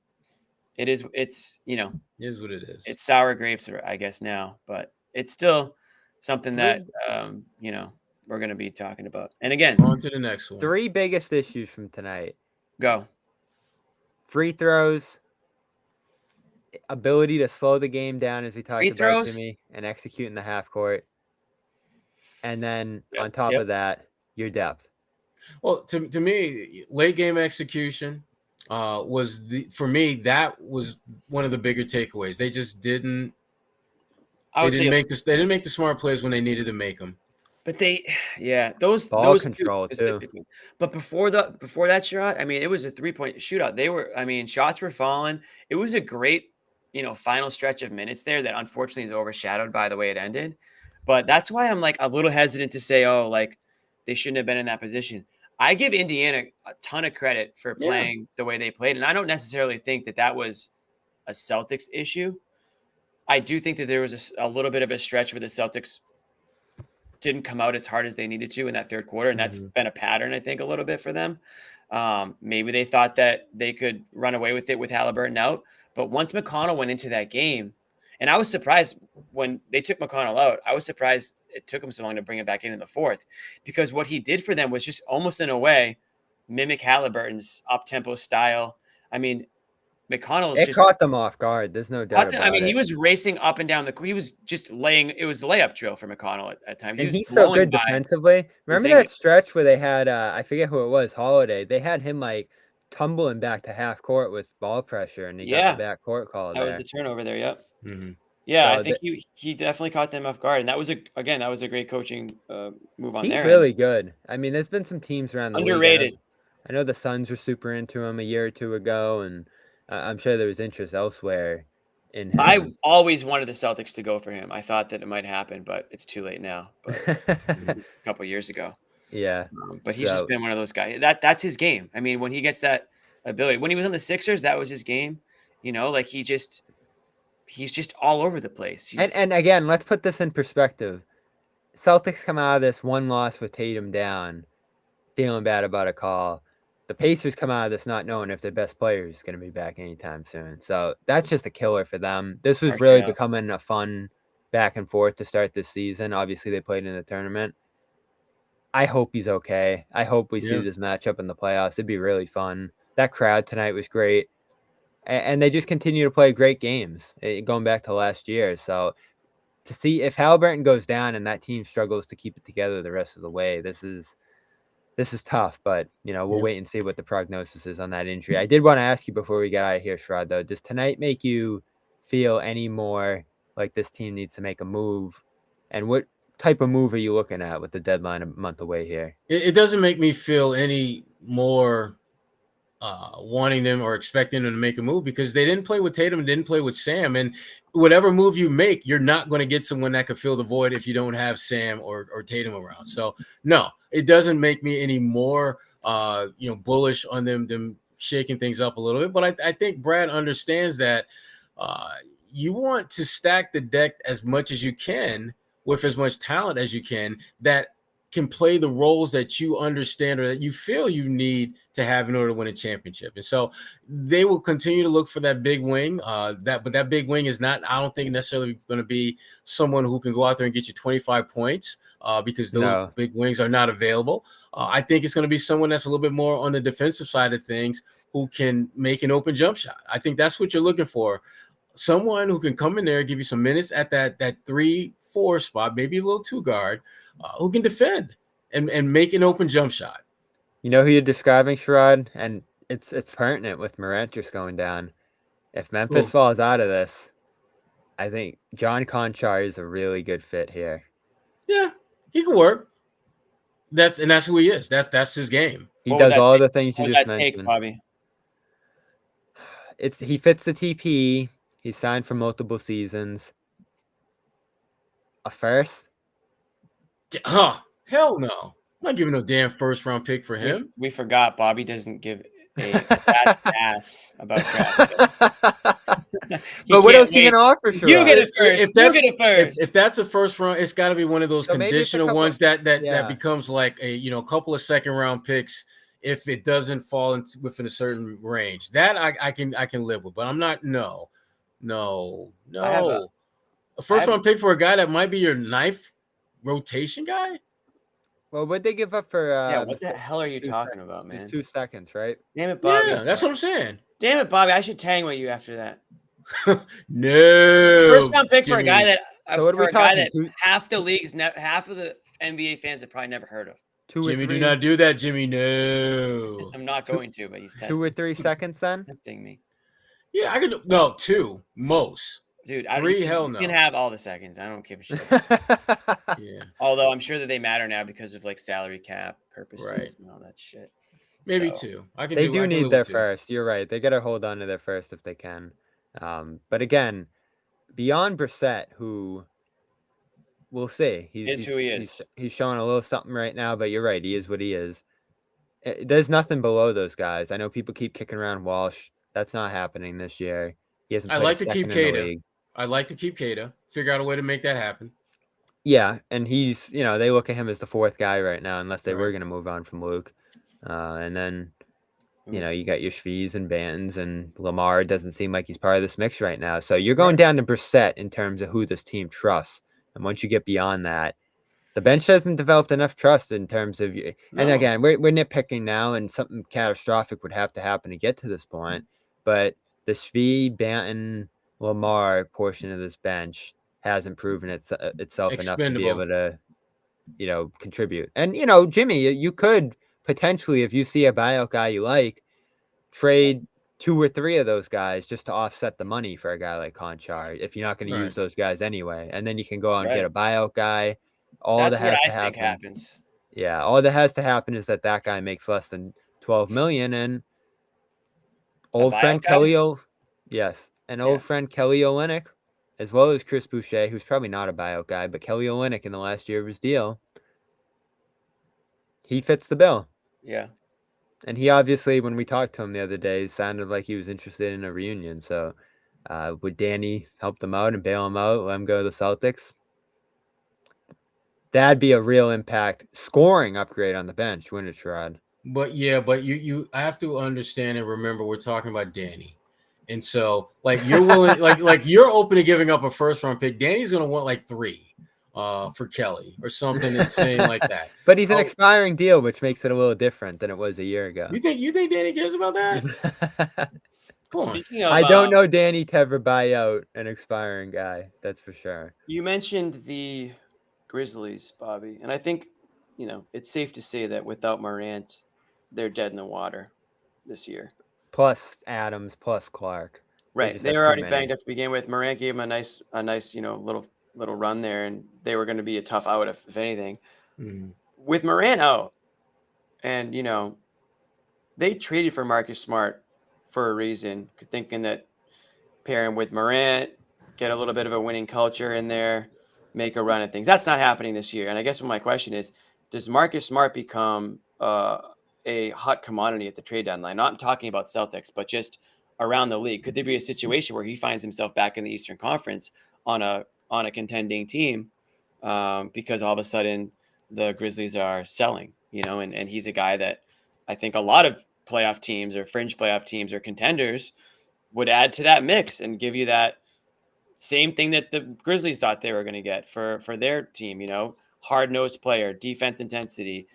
it's you know, it is what it is. It's sour grapes, I guess now, but it's still something that you know, we're going to be talking about. And again, on to the next one. 3 biggest issues from tonight. Go. Free throws, ability to slow the game down, as we talked about, Jimmy, and execute in the half court. And then on top of that, your depth. Well, to me, late game execution was for me, that was one of the bigger takeaways. They just didn't. They didn't make the smart plays when they needed to make them. But those control too. But before that Sherrod, I mean, it was a 3-point shootout. Shots were falling. It was a great, you know, final stretch of minutes there that unfortunately is overshadowed by the way it ended. But that's why I'm like a little hesitant to say, oh, like they shouldn't have been in that position. I give Indiana a ton of credit for playing the way they played, and I don't necessarily think that was a Celtics issue. I do think that there was a little bit of a stretch where the Celtics didn't come out as hard as they needed to in that third quarter. And that's been a pattern, I think, a little bit for them. Maybe they thought that they could run away with it with Halliburton out. But once McConnell went into that game, and I was surprised when they took McConnell out, I was surprised it took him so long to bring it back in the fourth, because what he did for them was just almost in a way mimic Halliburton's up-tempo style. I mean, McConnell was It just caught them off guard. There's no doubt about I mean, it. he was racing up and down the. He was just laying. It was the layup drill for McConnell at times. He And was he's so blowing good by defensively. Remember Porzingis. that stretch where they had I forget who it was, Holiday. They had him like tumbling back to half court with ball pressure, and he got Yeah, the back court call that was there. the turnover there. Yep. Mhm. Yeah, So I think he definitely caught them off guard, and that was a great coaching move on he's their really end. good. I mean, there's been some teams around the league. Underrated. I know the Suns were super into him a year or two ago, and I'm sure there was interest elsewhere in him. I always wanted the Celtics to go for him. I thought that it might happen, but it's too late now. But a couple years ago. Yeah. But he's just been one of those guys. That's his game. I mean, when he gets that ability, when he was on the Sixers, that was his game. You know, like he's just all over the place. And again, let's put this in perspective. Celtics come out of this one loss with Tatum down, feeling bad about a call. The Pacers come out of this not knowing if their best player is going to be back anytime soon. So that's just a killer for them. This was really becoming a fun back and forth to start this season. Obviously, they played in the tournament. I hope he's okay. I hope we see this matchup in the playoffs. It'd be really fun. That crowd tonight was great. And they just continue to play great games, going back to last year. So to see if Halliburton goes down and that team struggles to keep it together the rest of the way, this is tough. But, we'll wait and see what the prognosis is on that injury. I did want to ask you before we get out of here, Sherrod, though, does tonight make you feel any more like this team needs to make a move? And what type of move are you looking at with the deadline a month away here? It doesn't make me feel any more wanting them or expecting them to make a move because they didn't play with Tatum, didn't play with Sam. And whatever move you make, you're not going to get someone that could fill the void if you don't have Sam or Tatum around. So, no, it doesn't make me any more, bullish on them shaking things up a little bit. But I think Brad understands that you want to stack the deck as much as you can with as much talent as you can that can play the roles that you understand or that you feel you need to have in order to win a championship. And so they will continue to look for that big wing. But that big wing is not, I don't think, necessarily going to be someone who can go out there and get you 25 points because those big wings are not available. I think it's going to be someone that's a little bit more on the defensive side of things who can make an open jump shot. I think that's what you're looking for. Someone who can come in there, give you some minutes at that 3-4 spot, maybe a little 2 guard, who can defend and make an open jump shot. You know who you're describing, Sherrod? And it's pertinent with Morant just going down. If Memphis falls out of this, I think John Conchar is a really good fit here. Yeah, he can work. That's who he is. That's his game. He does all the things you just mentioned. Take, Bobby? He fits the TP. He's signed for multiple seasons. A first? Hell no. I'm not giving no damn first round pick for him. We forgot Bobby doesn't give a rat's ass about draft. But what else are you gonna offer, Sherrod? You get it first. If that's a first round, it's got to be one of those conditional ones that becomes like a couple of second round picks if it doesn't fall within a certain range. That I can live with, but I'm not. No. A first round pick for a guy that might be your ninth rotation guy. Well, what'd they give up for? What the hell are you talking about, man? It's 2 seconds, right? Damn it, Bobby. Yeah, that's what I'm saying. Damn it, Bobby. I should tangle you after that. No. First round pick for a guy that half the leagues, half of the NBA fans have probably never heard of. Jimmy, do not do that, Jimmy. No. I'm not going to, but he's testing. 2 or 3 seconds then? Testing me. Yeah, I could. No, 2 most. Dude, 3, hell no. You can have all the seconds. I don't give a shit. Yeah. Although I'm sure that they matter now because of like salary cap purposes and all that shit. Maybe 2. They do need their first. You're right. They got to hold on to their first if they can. But again, beyond Brissett, who we'll see. He's who he is. He's showing a little something right now, but you're right. He is what he is. There's nothing below those guys. I know people keep kicking around Walsh. That's not happening this year. He hasn't. I like to keep Kata. I like to keep Kata. Figure out a way to make that happen. Yeah, and he's, they look at him as the 4th guy right now, unless they were going to move on from Luke. And then, you got your Shvees and Bantons, and Lamar doesn't seem like he's part of this mix right now. So you're going down to Brissett in terms of who this team trusts. And once you get beyond that, the bench hasn't developed enough trust in terms of you. No. And again, we're nitpicking now, and something catastrophic would have to happen to get to this point. But the Svi, Banton, Lamar portion of this bench hasn't proven itself enough to be able to, contribute. And, Jimmy, you could potentially, if you see a buyout guy you like, trade 2 or 3 of those guys just to offset the money for a guy like Conchar if you're not going to use those guys anyway. And then you can go out and get a buyout guy. That's what I think happens. Yeah, all that has to happen is that guy makes less than $12 million, and old friend Kelly Olynyk, as well as Chris Boucher, who's probably not a buyout guy, but Kelly Olynyk in the last year of his deal, he fits the bill. Yeah. And he obviously, when we talked to him the other day, sounded like he was interested in a reunion. So would Danny help them out and bail him out, let him go to the Celtics? That'd be a real impact scoring upgrade on the bench, wouldn't it, Sherrod? But you have to understand and remember we're talking about Danny. And so you're willing, like you're open to giving up a first round pick. Danny's gonna want 3 for Kelly or something insane like that. But he's an expiring deal, which makes it a little different than it was a year ago. You think Danny cares about that? Come on. I don't know Danny to ever buy out an expiring guy. That's for sure. You mentioned the Grizzlies, Bobby, and I think it's safe to say that without Morant, they're dead in the water this year. Plus Adams, plus Clark. Right, they were already banged up to begin with. Morant gave them a nice little run there, and they were going to be a tough out if anything. Mm. With Morant out, and they traded for Marcus Smart for a reason, thinking that pair him with Morant, get a little bit of a winning culture in there, make a run at things. That's not happening this year. And I guess my question is, does Marcus Smart become a hot commodity at the trade deadline? Not talking about Celtics, but just around the league. Could there be a situation where he finds himself back in the Eastern Conference on a contending team because all of a sudden the Grizzlies are selling, and he's a guy that I think a lot of playoff teams or fringe playoff teams or contenders would add to that mix and give you that same thing that the Grizzlies thought they were going to get for their team, hard-nosed player, defense intensity,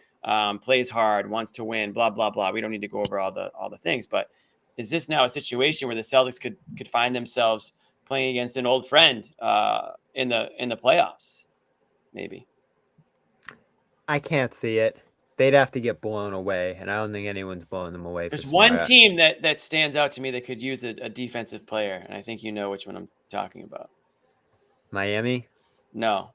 plays hard, wants to win, blah, blah, blah. We don't need to go over all the things, but is this now a situation where the Celtics could find themselves playing against an old friend in the playoffs? Maybe. I can't see it. They'd have to get blown away, and I don't think anyone's blowing them away. There's one team that stands out to me that could use a defensive player, and I think you know which one I'm talking about. Miami? No.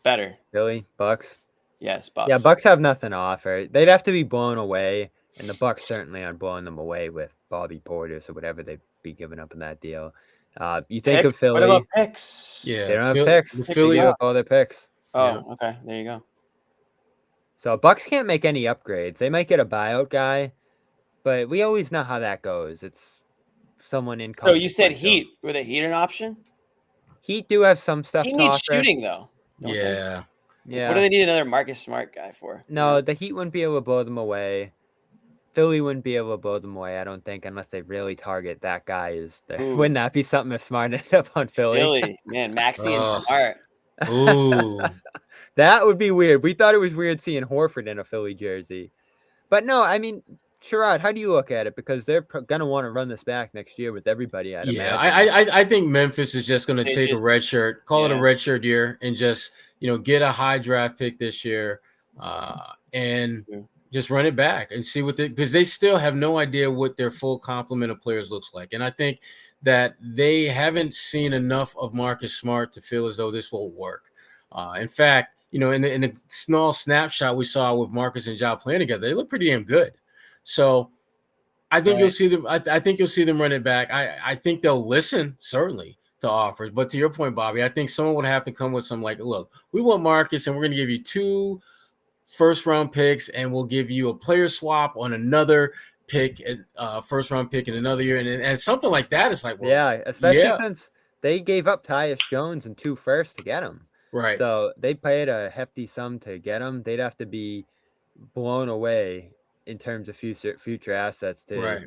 Better. Philly? Bucks? Yes, Bucks. Yeah, Bucks have nothing to offer. They'd have to be blown away, and the Bucks certainly aren't blowing them away with Bobby Portis or whatever they'd be giving up in that deal. You think picks? Of Philly? What about picks? Yeah, they don't have picks. Philly give up all their picks. Oh, okay. There you go. So Bucks can't make any upgrades. They might get a buyout guy, but we always know how that goes. It's someone in. So you said Heat. Were the Heat an option? Heat do have some stuff. He to needs offer. Shooting though. Yeah. Yeah. What do they need another Marcus Smart guy for? No, the Heat wouldn't be able to blow them away. Philly wouldn't be able to blow them away, I don't think, unless they really target that guy. Wouldn't that be something if Smart ended up on Philly? Philly, man, Maxey and Smart. Ooh. That would be weird. We thought it was weird seeing Horford in a Philly jersey. But no, I mean, Sherrod, how do you look at it? Because they're going to want to run this back next year with everybody. I think Memphis is just going to take a red shirt, call it a red shirt year, and just get a high draft pick this year, and just run it back and see what because they still have no idea what their full complement of players looks like. And I think that they haven't seen enough of Marcus Smart to feel as though this will work. In fact, in the small snapshot we saw with Marcus and Ja playing together, they look pretty damn good. So I think you'll see them. I think you'll see them run it back. I think they'll listen certainly to offers. But to your point, Bobby, I think someone would have to come with some look, we want Marcus and we're going to give you 2 first-round picks and we'll give you a player swap on another pick, first-round pick in another year. And something like that is especially since they gave up Tyus Jones and 2 firsts to get him. Right. So they paid a hefty sum to get him. They'd have to be blown away in terms of future assets to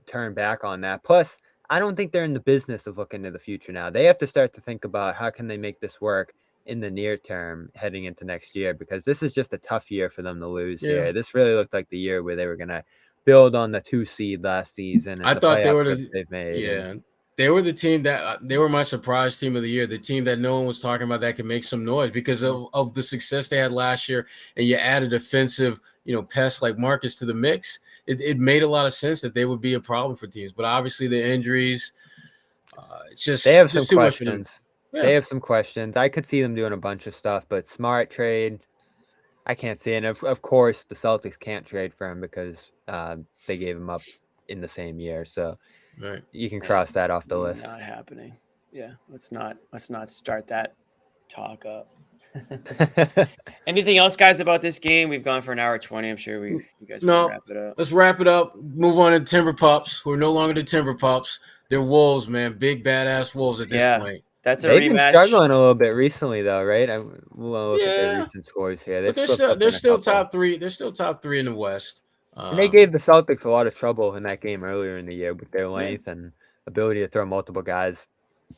turn back on that. Plus, I don't think they're in the business of looking to the future now. They have to start to think about how can they make this work in the near term heading into next year, because this is just a tough year for them to lose here. This really looked like the year where they were going to build on the 2 seed last season and I the thought they playoff were trip the they've made. And they were the team that they were my surprise team of the year, the team that no one was talking about that could make some noise because of the success they had last year. And you added defensive, pests like Marcus to the mix. It made a lot of sense that they would be a problem for teams. But obviously the injuries, it's just they have some too much for them. questions. Yeah. They have some questions. I could see them doing a bunch of stuff, but Smart trade, I can't see it. And of course, the Celtics can't trade for him because they gave him up in the same year. So Right. you can cross that off the list. Not happening. Yeah, let's not start that talk up. Anything else, guys, about this game? We've gone for an hour 20. I'm sure you guys want to wrap it up. Let's wrap it up. Move on to Timber Pups, who are no longer the Timber Pups. They're Wolves, man. Big badass Wolves at this point. That's a They've rematch. been struggling a little bit recently, though, right? We'll look at their recent scores here. But they're still top 3. They're still top 3 in the West. And they gave the Celtics a lot of trouble in that game earlier in the year with their length and ability to throw multiple guys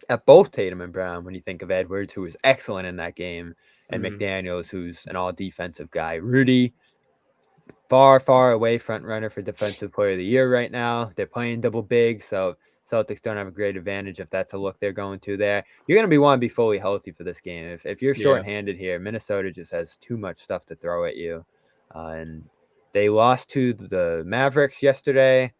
at both Tatum and Brown. When you think of Edwards, who was excellent in that game, and McDaniels, who's an all-defensive guy. Rudy, far, far away front runner for Defensive Player of the Year right now. They're playing double big, so Celtics don't have a great advantage if that's a look they're going to there. You're going to want to be fully healthy for this game. If you're shorthanded here, Minnesota just has too much stuff to throw at you. And they lost to the Mavericks yesterday,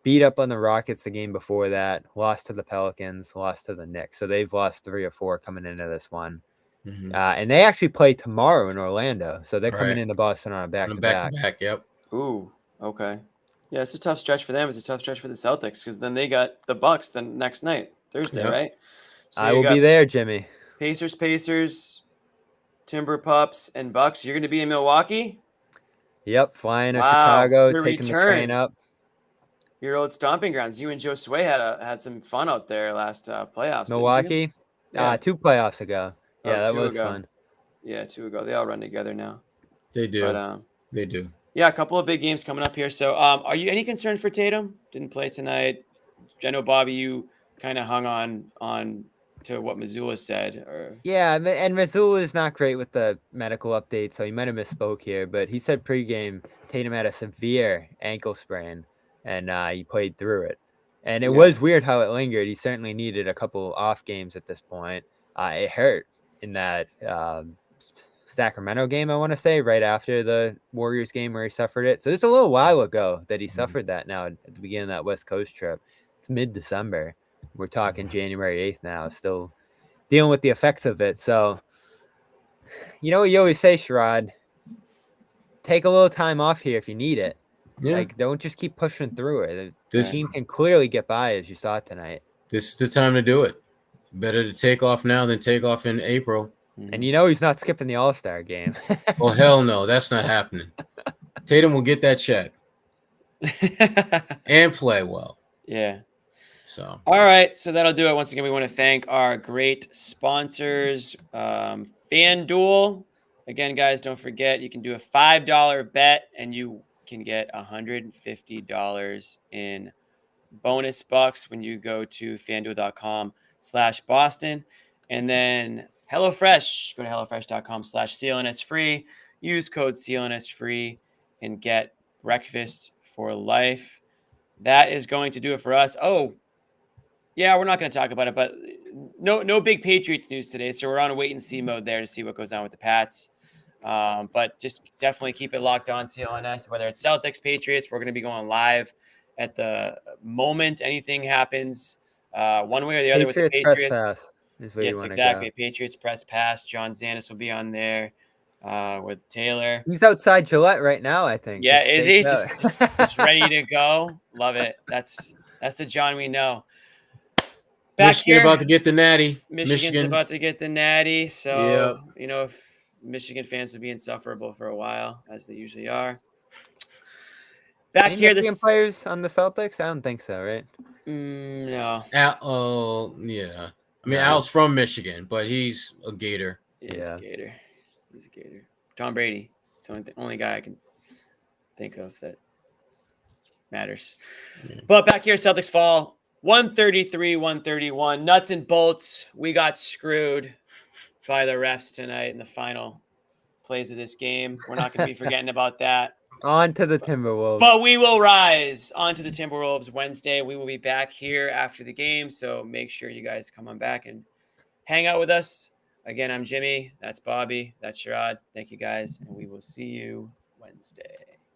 beat up on the Rockets the game before that, lost to the Pelicans, lost to the Knicks. So they've lost 3 or 4 coming into this one. And they actually play tomorrow in Orlando. So they're coming into Boston on a back-to-back. Yep. Ooh, okay. Yeah, it's a tough stretch for them. It's a tough stretch for the Celtics because then they got the Bucks the next night, Thursday, right? So I will be there, Jimmy. Pacers, Timber Pups, and Bucks. You're going to be in Milwaukee? Yep, flying to Chicago, your taking return. the train up. Your old stomping grounds. You and Joe Sway had some fun out there last playoffs. Milwaukee? 2 playoffs ago. Yeah, that was fun. Yeah, 2 ago. They all run together now. They do. But, they do. Yeah, a couple of big games coming up here. So, are you any concern for Tatum? Didn't play tonight. I know, Bobby, you kind of hung on to what Missoula said. Yeah, and Missoula is not great with the medical update, so he might have misspoke here. But he said pregame Tatum had a severe ankle sprain, and he played through it. And it was weird how it lingered. He certainly needed a couple off games at this point. It hurt in that Sacramento game, I want to say, right after the Warriors game where he suffered it. So it's a little while ago that he suffered that now at the beginning of that West Coast trip. It's mid-December. We're talking January 8th now, still dealing with the effects of it. So, you know what you always say, Sherrod, take a little time off here if you need it. Yeah. Like, don't just keep pushing through it. The team can clearly get by, as you saw tonight. This is the time to do it. Better to take off now than take off in April. And you know he's not skipping the All-Star game. Well, hell no. That's not happening. Tatum will get that check. And play well. Yeah. So. All right. So that'll do it. Once again, we want to thank our great sponsors, FanDuel. Again, guys, don't forget, you can do a $5 bet and you can get $150 in bonus bucks when you go to FanDuel.com/Boston. And then HelloFresh, go to HelloFresh.com/CLNS free. Use code CLNS free and get breakfast for life. That is going to do it for us. Oh, yeah, we're not going to talk about it, but no big Patriots news today. So we're on a wait and see mode there to see what goes on with the Pats. But just definitely keep it locked on CLNS, whether it's Celtics, Patriots. We're going to be going live at the moment anything happens, one way or the other with the Patriots. Press pass is where yes, exactly. Go. Patriots press pass. John Zanis will be on there with Taylor. He's outside Gillette right now, I think. Yeah, is he just ready to go? Love it. That's the John we know. Back Michigan here, about to get the natty. Michigan's about to get the natty. So, you know, if Michigan fans will be insufferable for a while, as they usually are. Back here, Michigan players on the Celtics? I don't think so, right? No. Yeah. I mean, Al's from Michigan, but he's a Gator. Yeah, he's a Gator. He's a Gator. Tom Brady. It's the only guy I can think of that matters. Yeah. But back here, Celtics fall 133-131. Nuts and bolts. We got screwed by the refs tonight in the final plays of this game. We're not going to be forgetting about that. On to the Timberwolves. But we will rise onto the Timberwolves Wednesday. We will be back here after the game, so make sure you guys come on back and hang out with us. Again, I'm Jimmy. That's Bobby. That's Sherrod. Thank you guys, and we will see you Wednesday.